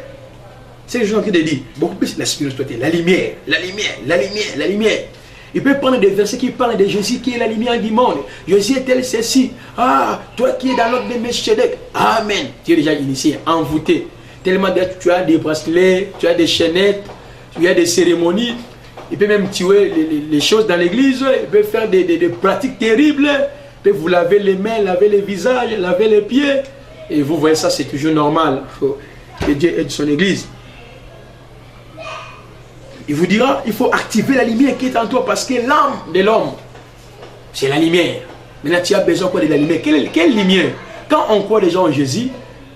ce que je suis en train de dire. Beaucoup plus la spiritualité, la lumière, la lumière, la lumière, la lumière. Il peut prendre des versets qui parlent de Jésus qui est la lumière du monde. Jésus est tel ceci. Ah, toi qui es dans l'ordre de Melchizedek. Amen. Tu es déjà initié, envoûté. Tellement que tu as des bracelets, tu as des chaînettes, tu as des cérémonies. Il peut même tuer les choses dans l'église. Il peut faire des pratiques terribles. Il peut vous laver les mains, laver les visages, laver les pieds. Et vous voyez ça, c'est toujours normal. Il faut que Dieu aide son église. Il vous dira, il faut activer la lumière qui est en toi parce que l'âme de l'homme, c'est la lumière. Maintenant, tu as besoin quoi de la lumière? Quelle lumière? Quand on croit déjà en Jésus,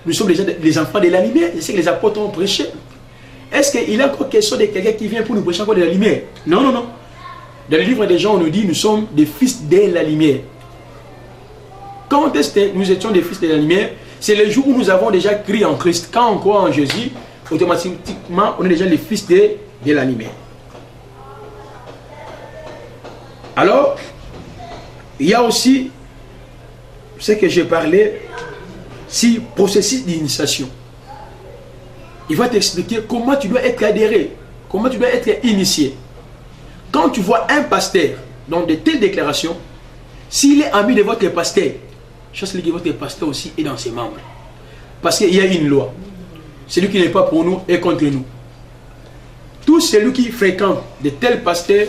nous sommes déjà les enfants de la lumière. C'est ce que les apôtres ont prêché. Est-ce qu'il est encore question de quelqu'un qui vient pour nous prêcher encore de la lumière? Non, non, non. Dans le livre des gens, on nous dit nous sommes des fils de la lumière. Quand est-ce que nous étions des fils de la lumière? C'est le jour où nous avons déjà crié en Christ. Quand on croit en Jésus, automatiquement, on est déjà les fils de la lumière. Alors, il y a aussi ce que j'ai parlé, si processus d'initiation. Il va t'expliquer comment tu dois être adhéré, comment tu dois être initié. Quand tu vois un pasteur dans de telles déclarations, s'il est ami de votre pasteur, chasse que votre pasteur aussi est dans ses membres. Parce qu'il y a une loi. Celui qui n'est pas pour nous est contre nous. Tout celui qui fréquente de tels pasteurs,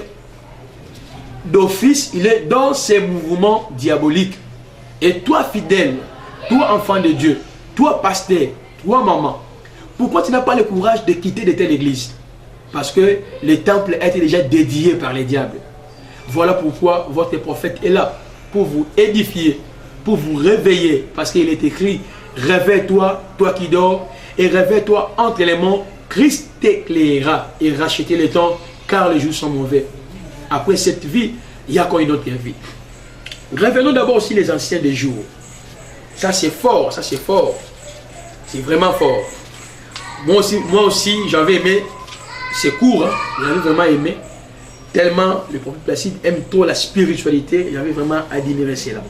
d'office, il est dans ces mouvements diaboliques. Et toi, fidèle, toi, enfant de Dieu, toi, pasteur, toi, maman, pourquoi tu n'as pas le courage de quitter de telle église? Parce que le temple a été déjà dédié par les diables. Voilà pourquoi votre prophète est là, pour vous édifier, pour vous réveiller. Parce qu'il est écrit, réveille-toi, toi qui dors, et réveille-toi entre les mains, Christ t'éclairera et rachetez le temps, car les jours sont mauvais. Après cette vie, il y a encore une autre vie. Revenons d'abord aussi les anciens des jours. Ça c'est fort, ça c'est fort. C'est vraiment fort. Moi aussi j'avais aimé ces cours, hein. J'avais vraiment aimé. Tellement le prophète Placide aime trop la spiritualité, j'avais vraiment admiré cela.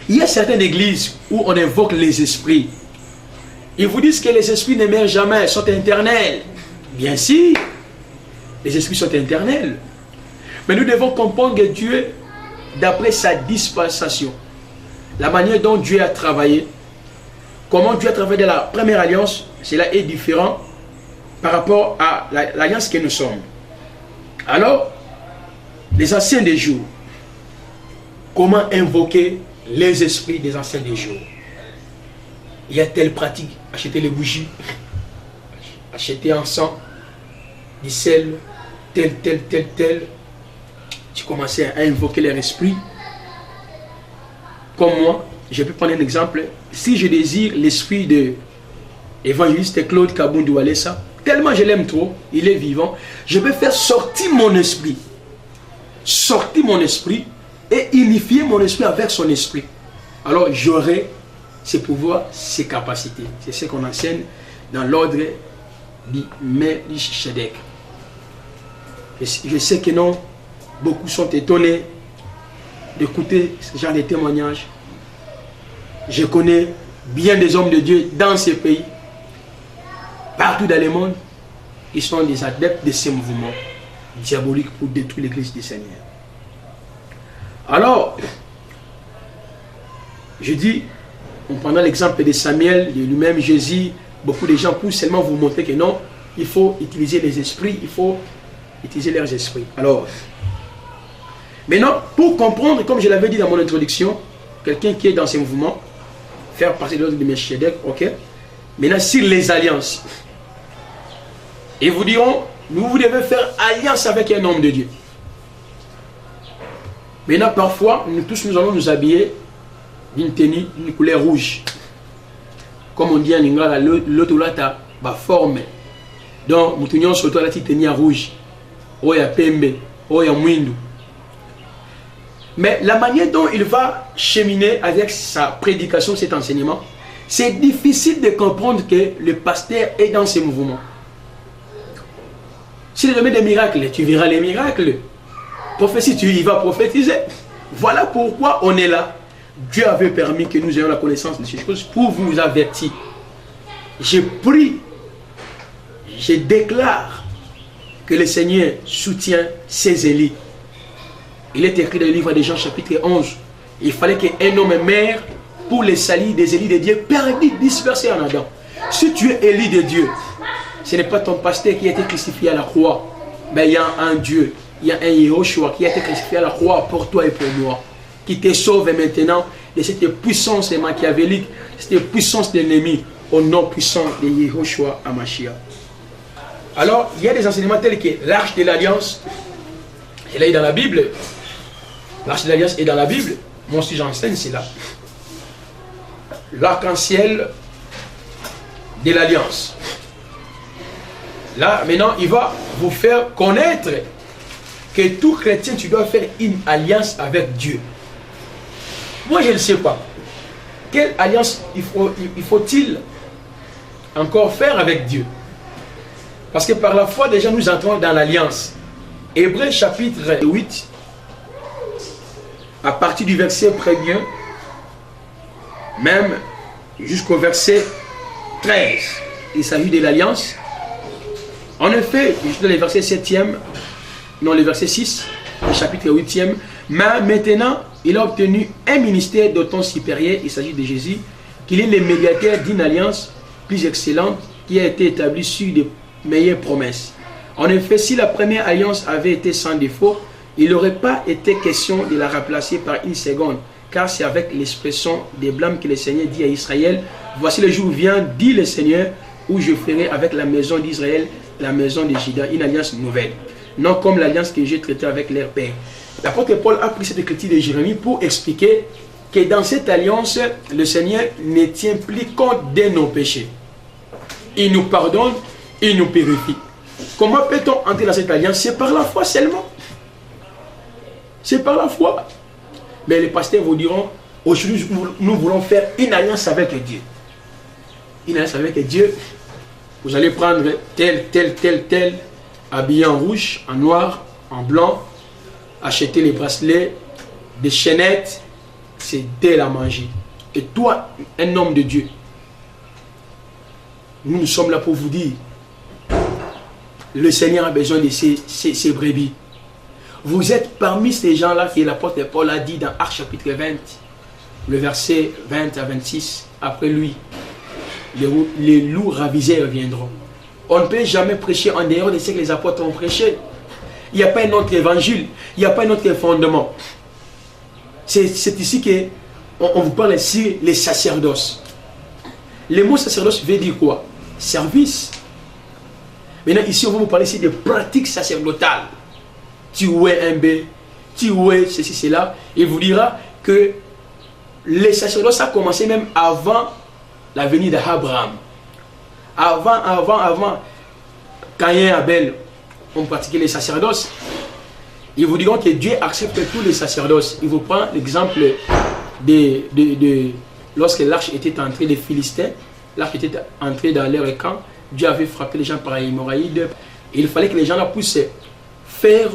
Il y a certaines églises où on invoque les esprits. Ils vous disent que les esprits ne meurent jamais, sont éternels. Bien sûr, les esprits sont éternels. Mais nous devons comprendre que Dieu, d'après sa dispensation, la manière dont Dieu a travaillé, comment Dieu a travaillé dans la première alliance, cela est différent par rapport à l'alliance que nous sommes. Alors, les anciens des jours, comment invoquer les esprits des anciens des jours? Il y a telle pratique, acheter les bougies, acheter encens, du sel, tel. Tu commences à invoquer leur esprit. Comme moi, je peux prendre un exemple. Si je désire l'esprit de l'évangéliste Claude Kaboundou Walesa, tellement je l'aime trop, il est vivant, je peux faire sortir mon esprit et unifier mon esprit avec son esprit. Alors j'aurai ses pouvoirs, ses capacités. C'est ce qu'on enseigne dans l'ordre du Melchizedek. Je sais que non, beaucoup sont étonnés d'écouter ce genre de témoignages. Je connais bien des hommes de Dieu dans ces pays, partout dans le monde, qui sont des adeptes de ces mouvements diaboliques pour détruire l'église du Seigneur. Alors, je dis, en prenant l'exemple de Samuel, de lui-même Jésus, beaucoup de gens pour seulement vous montrer que non, il faut utiliser les esprits, il faut utiliser leurs esprits. Alors, maintenant, pour comprendre, comme je l'avais dit dans mon introduction, quelqu'un qui est dans ces mouvements, faire partie de l'ordre de Melchizedek, ok. Maintenant, sur les alliances, ils vous diront, vous devez faire alliance avec un homme de Dieu. Maintenant, parfois, nous tous, nous allons nous habiller d'une tenue, d'une couleur rouge. Comme on dit en Lingala, l'otolata, ma forme. Donc, nous tenions surtout la petite tenue rouge. Oya pembe, oya mwindu. Mais la manière dont il va cheminer avec sa prédication, cet enseignement, c'est difficile de comprendre que le pasteur est dans ces mouvements. S'il remet des miracles, tu verras les miracles. Prophétie, tu y vas prophétiser. Voilà pourquoi on est là. Dieu avait permis que nous ayons la connaissance de ces choses pour vous avertir. Je prie, je déclare que le Seigneur soutient ses élites. Il est écrit dans le livre de Jean chapitre 11. Il fallait qu'un homme meure pour les salis des élites de Dieu perdus, dispersés en Adam. Si tu es élu de Dieu, ce n'est pas ton pasteur qui a été crucifié à la croix. Mais il y a un Dieu, il y a un Yehoshua qui a été crucifié à la croix pour toi et pour moi. Qui te sauve maintenant de cette puissance machiavélique, cette puissance de l'ennemi, au nom puissant de Yehoshua Hamashiach. Alors, il y a des enseignements tels que l'arche de l'alliance, elle est dans la Bible. L'arche de l'alliance est dans la Bible. Moi aussi j'enseigne cela. L'arc-en-ciel de l'alliance. Là, maintenant, il va vous faire connaître que tout chrétien, tu dois faire une alliance avec Dieu. Moi, je ne sais pas. Quelle alliance il faut-il encore faire avec Dieu? Parce que par la foi, déjà, nous entrons dans l'alliance. Hébreux chapitre 8, à partir du verset 1er, même jusqu'au verset 13, il s'agit de l'alliance. En effet, dans le verset 7e, non, le verset 6, le chapitre 8e, mais maintenant, il a obtenu un ministère d'autant supérieur, il s'agit de Jésus, qu'il est le médiateur d'une alliance plus excellente qui a été établie sur de meilleures promesses. En effet, si la première alliance avait été sans défaut, il n'aurait pas été question de la remplacer par une seconde, car c'est avec l'expression des blâmes que le Seigneur dit à Israël, voici le jour vient, dit le Seigneur, où je ferai avec la maison d'Israël, la maison de Juda, une alliance nouvelle, non comme l'alliance que j'ai traitée avec leur père. L'apôtre Paul a pris cette écriture de Jérémie pour expliquer que dans cette alliance, le Seigneur ne tient plus compte de nos péchés. Il nous pardonne, il nous purifie. Comment peut-on entrer dans cette alliance? C'est par la foi seulement. C'est par la foi. Mais les pasteurs vous diront, aujourd'hui nous voulons faire une alliance avec Dieu. Une alliance avec Dieu. Vous allez prendre tel, habillé en rouge, en noir, en blanc, acheter les bracelets, des chaînettes, c'est tel à manger. Et toi, un homme de Dieu, nous sommes là pour vous dire, le Seigneur a besoin de ces brebis. Vous êtes parmi ces gens-là que l'apôtre Paul a dit dans Actes chapitre 20, le verset 20 à 26, après lui, les loups ravisés reviendront. On ne peut jamais prêcher en dehors de ce que les apôtres ont prêché. Il n'y a pas un autre évangile, il n'y a pas un autre fondement. C'est ici qu'on vous parle ici les sacerdoces. Le mot sacerdoce veut dire quoi? Service. Maintenant ici on va vous parler ici de pratiques sacerdotales. Tu es un B, tu es ceci, cela. Il vous dira que les sacerdoces a commencé même avant la venue d'Abraham. Avant, Caïn et Abel ont pratiqué les sacerdoces. Ils vous diront que Dieu accepte tous les sacerdoces. Il vous prend l'exemple de lorsque l'arche était entrée des Philistins, l'arche était entrée dans leur camp, Dieu avait frappé les gens par l'hémorraïde. Il fallait que les gens là puissent faire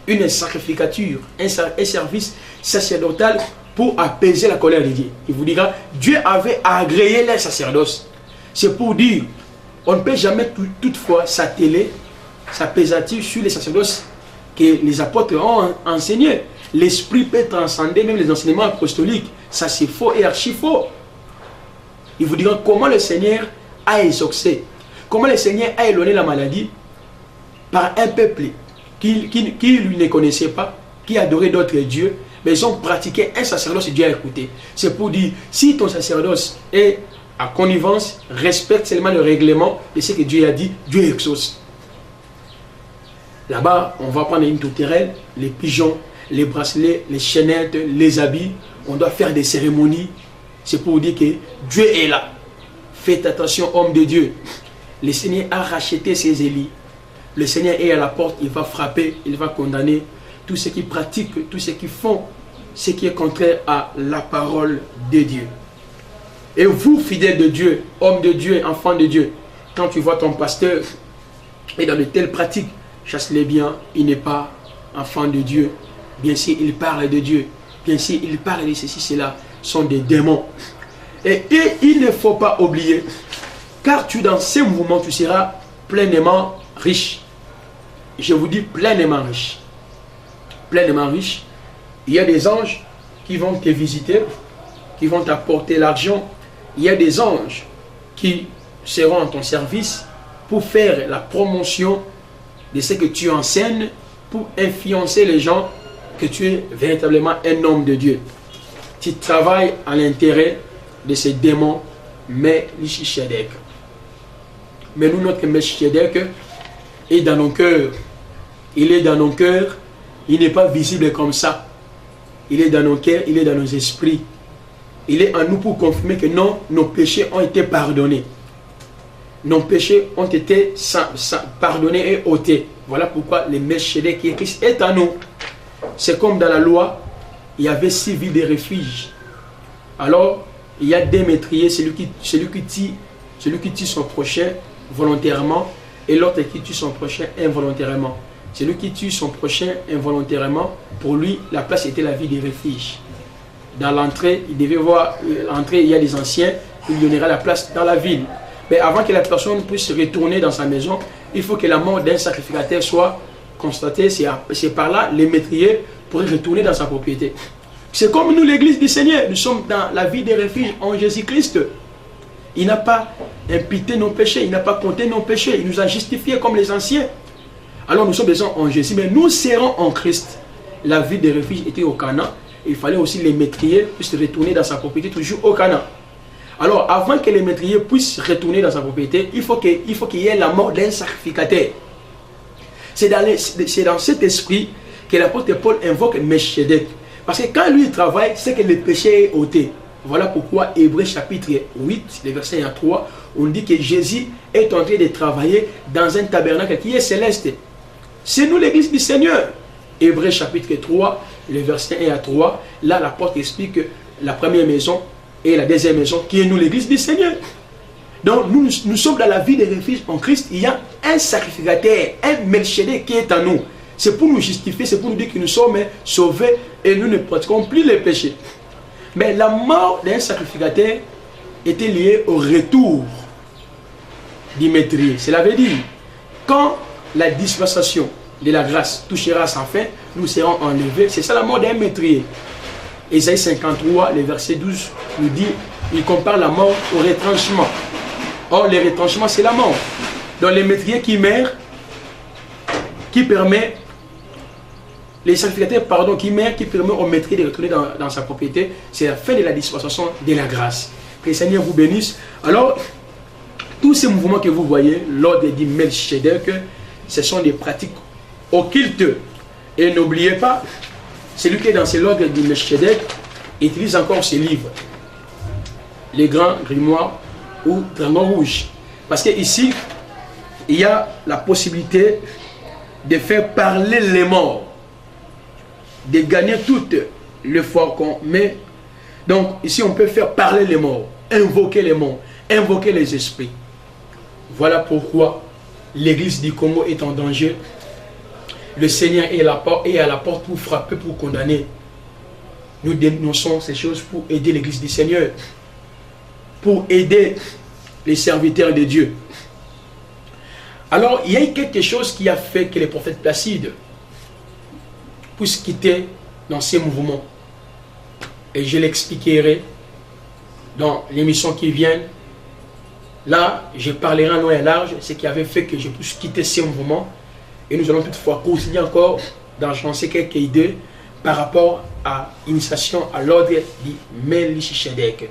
une sacrificature, un service sacerdotal pour apaiser la colère de Dieu. Il vous dira, Dieu avait agréé les sacerdoces. C'est pour dire, on ne peut jamais toutefois s'atteler, s'apaisatir sur les sacerdoces que les apôtres ont enseigné. L'esprit peut transcender même les enseignements apostoliques. Ça c'est faux et archi faux. Il vous dira comment le Seigneur a exaucé, comment le Seigneur a éloigné la maladie par un peuple qui lui ne connaissait pas, qui adorait d'autres dieux, mais ils ont pratiqué un sacerdoce et Dieu a écouté. C'est pour dire, si ton sacerdoce est à connivence, respecte seulement le règlement de ce que Dieu a dit, Dieu exauce. Là-bas, on va prendre une tourterelle, les pigeons, les bracelets, les chaînettes, les habits. On doit faire des cérémonies. C'est pour dire que Dieu est là. Faites attention, homme de Dieu. Le Seigneur a racheté ses élits. Le Seigneur est à la porte, il va frapper, il va condamner tous ceux qui pratiquent, tous ceux qui font ce qui est contraire à la parole de Dieu. Et vous, fidèles de Dieu, hommes de Dieu, enfants de Dieu, quand tu vois ton pasteur est dans de telles pratiques, chasse-les bien, il n'est pas enfant de Dieu. Bien sûr, il parle de Dieu. Bien sûr, il parle de ceci, cela. Sont des démons. Et il ne faut pas oublier, car dans ces mouvements, tu seras pleinement riche. Je vous dis pleinement riche. Pleinement riche. Il y a des anges qui vont te visiter, qui vont t'apporter l'argent. Il y a des anges qui seront à ton service pour faire la promotion de ce que tu enseignes, pour influencer les gens que tu es véritablement un homme de Dieu. Tu travailles à l'intérêt de ces démons, mais Melchisedec. Mais nous, notre Melchisedec est dans nos cœurs. Il est dans nos cœurs. Il n'est pas visible comme ça. Il est dans nos cœurs, il est dans nos esprits. Il est en nous pour confirmer que non, nos péchés ont été pardonnés. nos péchés ont été pardonnés et ôtés. Voilà pourquoi le Melchizedek qui est Christ est en nous. C'est comme dans la loi, il y avait 6 villes de refuge. Alors, il y a des métriers, celui qui tue son prochain volontairement et l'autre qui tue son prochain involontairement. Celui qui tue son prochain involontairement, pour lui, la place était la ville de refuge. Dans l'entrée, il devait voir, l'entrée, il y a des anciens, il lui donnera la place dans la ville. Mais avant que la personne puisse retourner dans sa maison, il faut que la mort d'un sacrificateur soit constatée. C'est par là, les métriers pourraient retourner dans sa propriété. C'est comme nous, l'église du Seigneur. Nous sommes dans la vie des refuges en Jésus-Christ. Il n'a pas imputé nos péchés, il n'a pas compté nos péchés. Il nous a justifiés comme les anciens. Alors nous sommes des gens en Jésus, mais nous serons en Christ. La vie des refuges était au Canaan. Il fallait aussi les métriers puissent retourner dans sa propriété, toujours au Canaan. Alors, avant que les métriers puissent retourner dans sa propriété, il faut qu'il y ait la mort d'un sacrificateur. C'est dans cet esprit que l'apôtre Paul invoque Melchizedek. Parce que quand lui travaille, c'est que le péché est ôté. Voilà pourquoi Hébreux chapitre 8, les versets 1 à 3, on dit que Jésus est en train de travailler dans un tabernacle qui est céleste. C'est nous l'église du Seigneur. Hébreux chapitre 3, les versets 1 à 3, là l'apôtre explique que la première maison et la deuxième maison qui est nous l'église du Seigneur. Donc nous sommes dans la vie des refuges en Christ. Il y a un sacrificateur, un Melchizedek qui est en nous. C'est pour nous justifier, c'est pour nous dire que nous sommes sauvés et nous ne pratiquons plus les péchés. Mais la mort d'un sacrificateur était liée au retour du métrier. Cela veut dire, quand la dispensation de la grâce touchera sa fin, nous serons enlevés. C'est ça la mort d'un métrier. Ésaïe 53, le verset 12, nous dit, il compare la mort au retranchement. Or, le retranchement, c'est la mort. Donc, les métriers qui meurent, qui permet, les sacrificateurs, pardon, qui meurent, qui permet au métrier de retourner dans sa propriété, c'est la fin de la dispensation de la grâce. Que le Seigneur vous bénisse. Alors, tous ces mouvements que vous voyez, l'ordre dit Melchizedek, ce sont des pratiques occultes. Et n'oubliez pas, celui qui est dans l'ordre du Melchizedek utilise encore ce livre, les grands grimoires ou dragons rouges. Parce que ici, il y a la possibilité de faire parler les morts, de gagner toutes les fois qu'on met. Donc ici, on peut faire parler les morts, invoquer les morts, invoquer les esprits. Voilà pourquoi l'église du Congo est en danger. Le Seigneur est à la porte pour frapper, pour condamner. Nous dénonçons ces choses pour aider l'église du Seigneur, pour aider les serviteurs de Dieu. Alors, il y a quelque chose qui a fait que le prophète Placide puisse quitter dans ces mouvements. Et je l'expliquerai dans l'émission qui vient. Là, je parlerai en long et large ce qui avait fait que je puisse quitter ces mouvements. Et nous allons toutefois continuer encore d'agencer quelques idées par rapport à l'initiation à l'ordre du Melchizedek.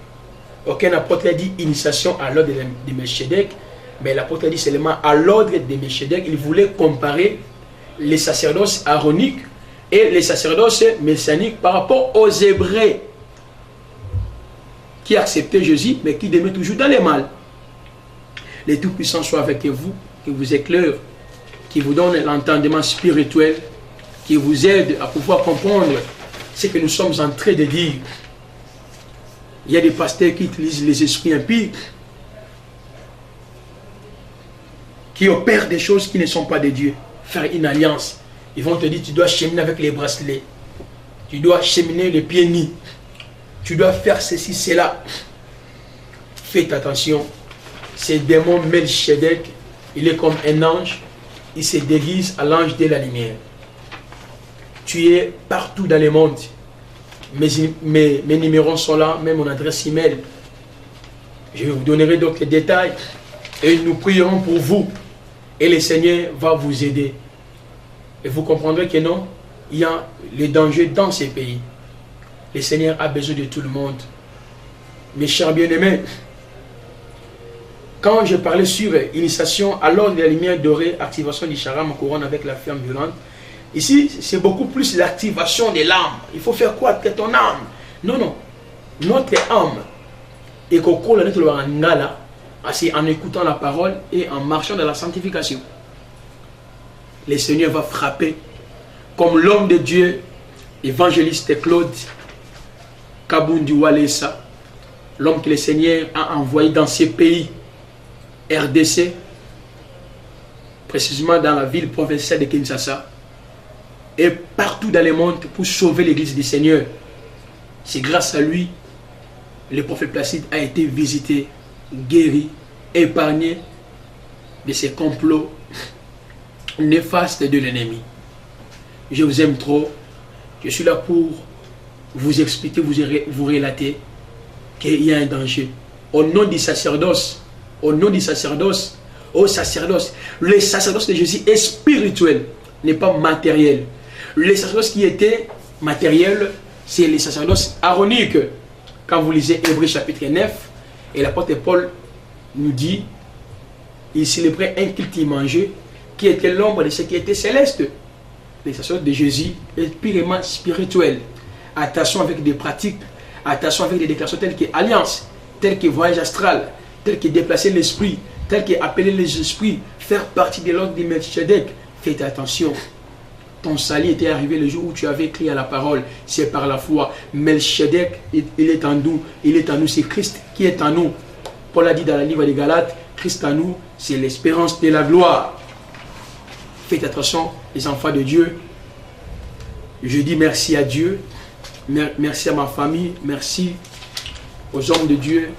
Aucun apôtre a dit initiation à l'ordre de Melchizedek, mais l'apôtre a dit seulement à l'ordre de Melchizedek. Il voulait comparer les sacerdoces aaroniques et les sacerdoces messianiques par rapport aux Hébreux qui acceptaient Jésus, mais qui demeuraient toujours dans les mal. Les Tout-Puissants soient avec vous, qui vous éclairent, qui vous donne l'entendement spirituel, qui vous aide à pouvoir comprendre ce que nous sommes en train de dire. Il y a des pasteurs qui utilisent les esprits impies, qui opèrent des choses qui ne sont pas de Dieu. Faire une alliance. Ils vont te dire, tu dois cheminer avec les bracelets. Tu dois cheminer les pieds nus. Tu dois faire ceci, cela. Faites attention. Ce démon Melchizedek, il est comme un ange. Il se déguise à l'ange de la lumière. Tu es partout dans le monde. Mes numéros sont là, même mon adresse email. Je vous donnerai d'autres détails. Et nous prierons pour vous. Et le Seigneur va vous aider. Et vous comprendrez que non, il y a les dangers dans ces pays. Le Seigneur a besoin de tout le monde. Mes chers bien-aimés, quand je parlais sur initiation à l'ordre de la lumière dorée, activation du charam en couronne avec la flamme violente, ici, c'est beaucoup plus l'activation de l'âme. Il faut faire quoi avec ton âme? Non, non. Notre âme, et qu'on colle notre ngala, C'est en écoutant la parole et en marchant dans la sanctification. Le Seigneur va frapper comme l'homme de Dieu, évangéliste Claude Kabundi Walesa, l'homme que le Seigneur a envoyé dans ces pays RDC, précisément dans la ville provinciale de Kinshasa, et partout dans le monde pour sauver l'église du Seigneur. C'est grâce à lui, le prophète Placide a été visité, guéri, épargné de ces complots néfastes de l'ennemi. Je vous aime trop. Je suis là pour vous expliquer, vous relater qu'il y a un danger. Au nom du sacerdoce, le sacerdoce de Jésus est spirituel, n'est pas matériel. Le sacerdoce qui était matériel, c'est le sacerdoce aaronique. Quand vous lisez Hébreux chapitre 9, et l'apôtre Paul nous dit, il célébrait un culte immanqué qui était l'ombre de ce qui était céleste. Le sacerdoce de Jésus est purement spirituel. Attention avec des pratiques, attention avec des déclarations telles que alliance, telles que voyage astral, telles que déplacer l'esprit, telles que appeler les esprits, faire partie de l'ordre de Melchizedek. Faites attention. Ton salut était arrivé le jour où tu avais crié à la parole. C'est par la foi. Melchizedek, il est en nous. Il est en nous. C'est Christ qui est en nous. Paul a dit dans le livre des Galates, Christ en nous, c'est l'espérance de la gloire. Faites attention, les enfants de Dieu. Je dis merci à Dieu. Merci à ma famille. Merci aux hommes de Dieu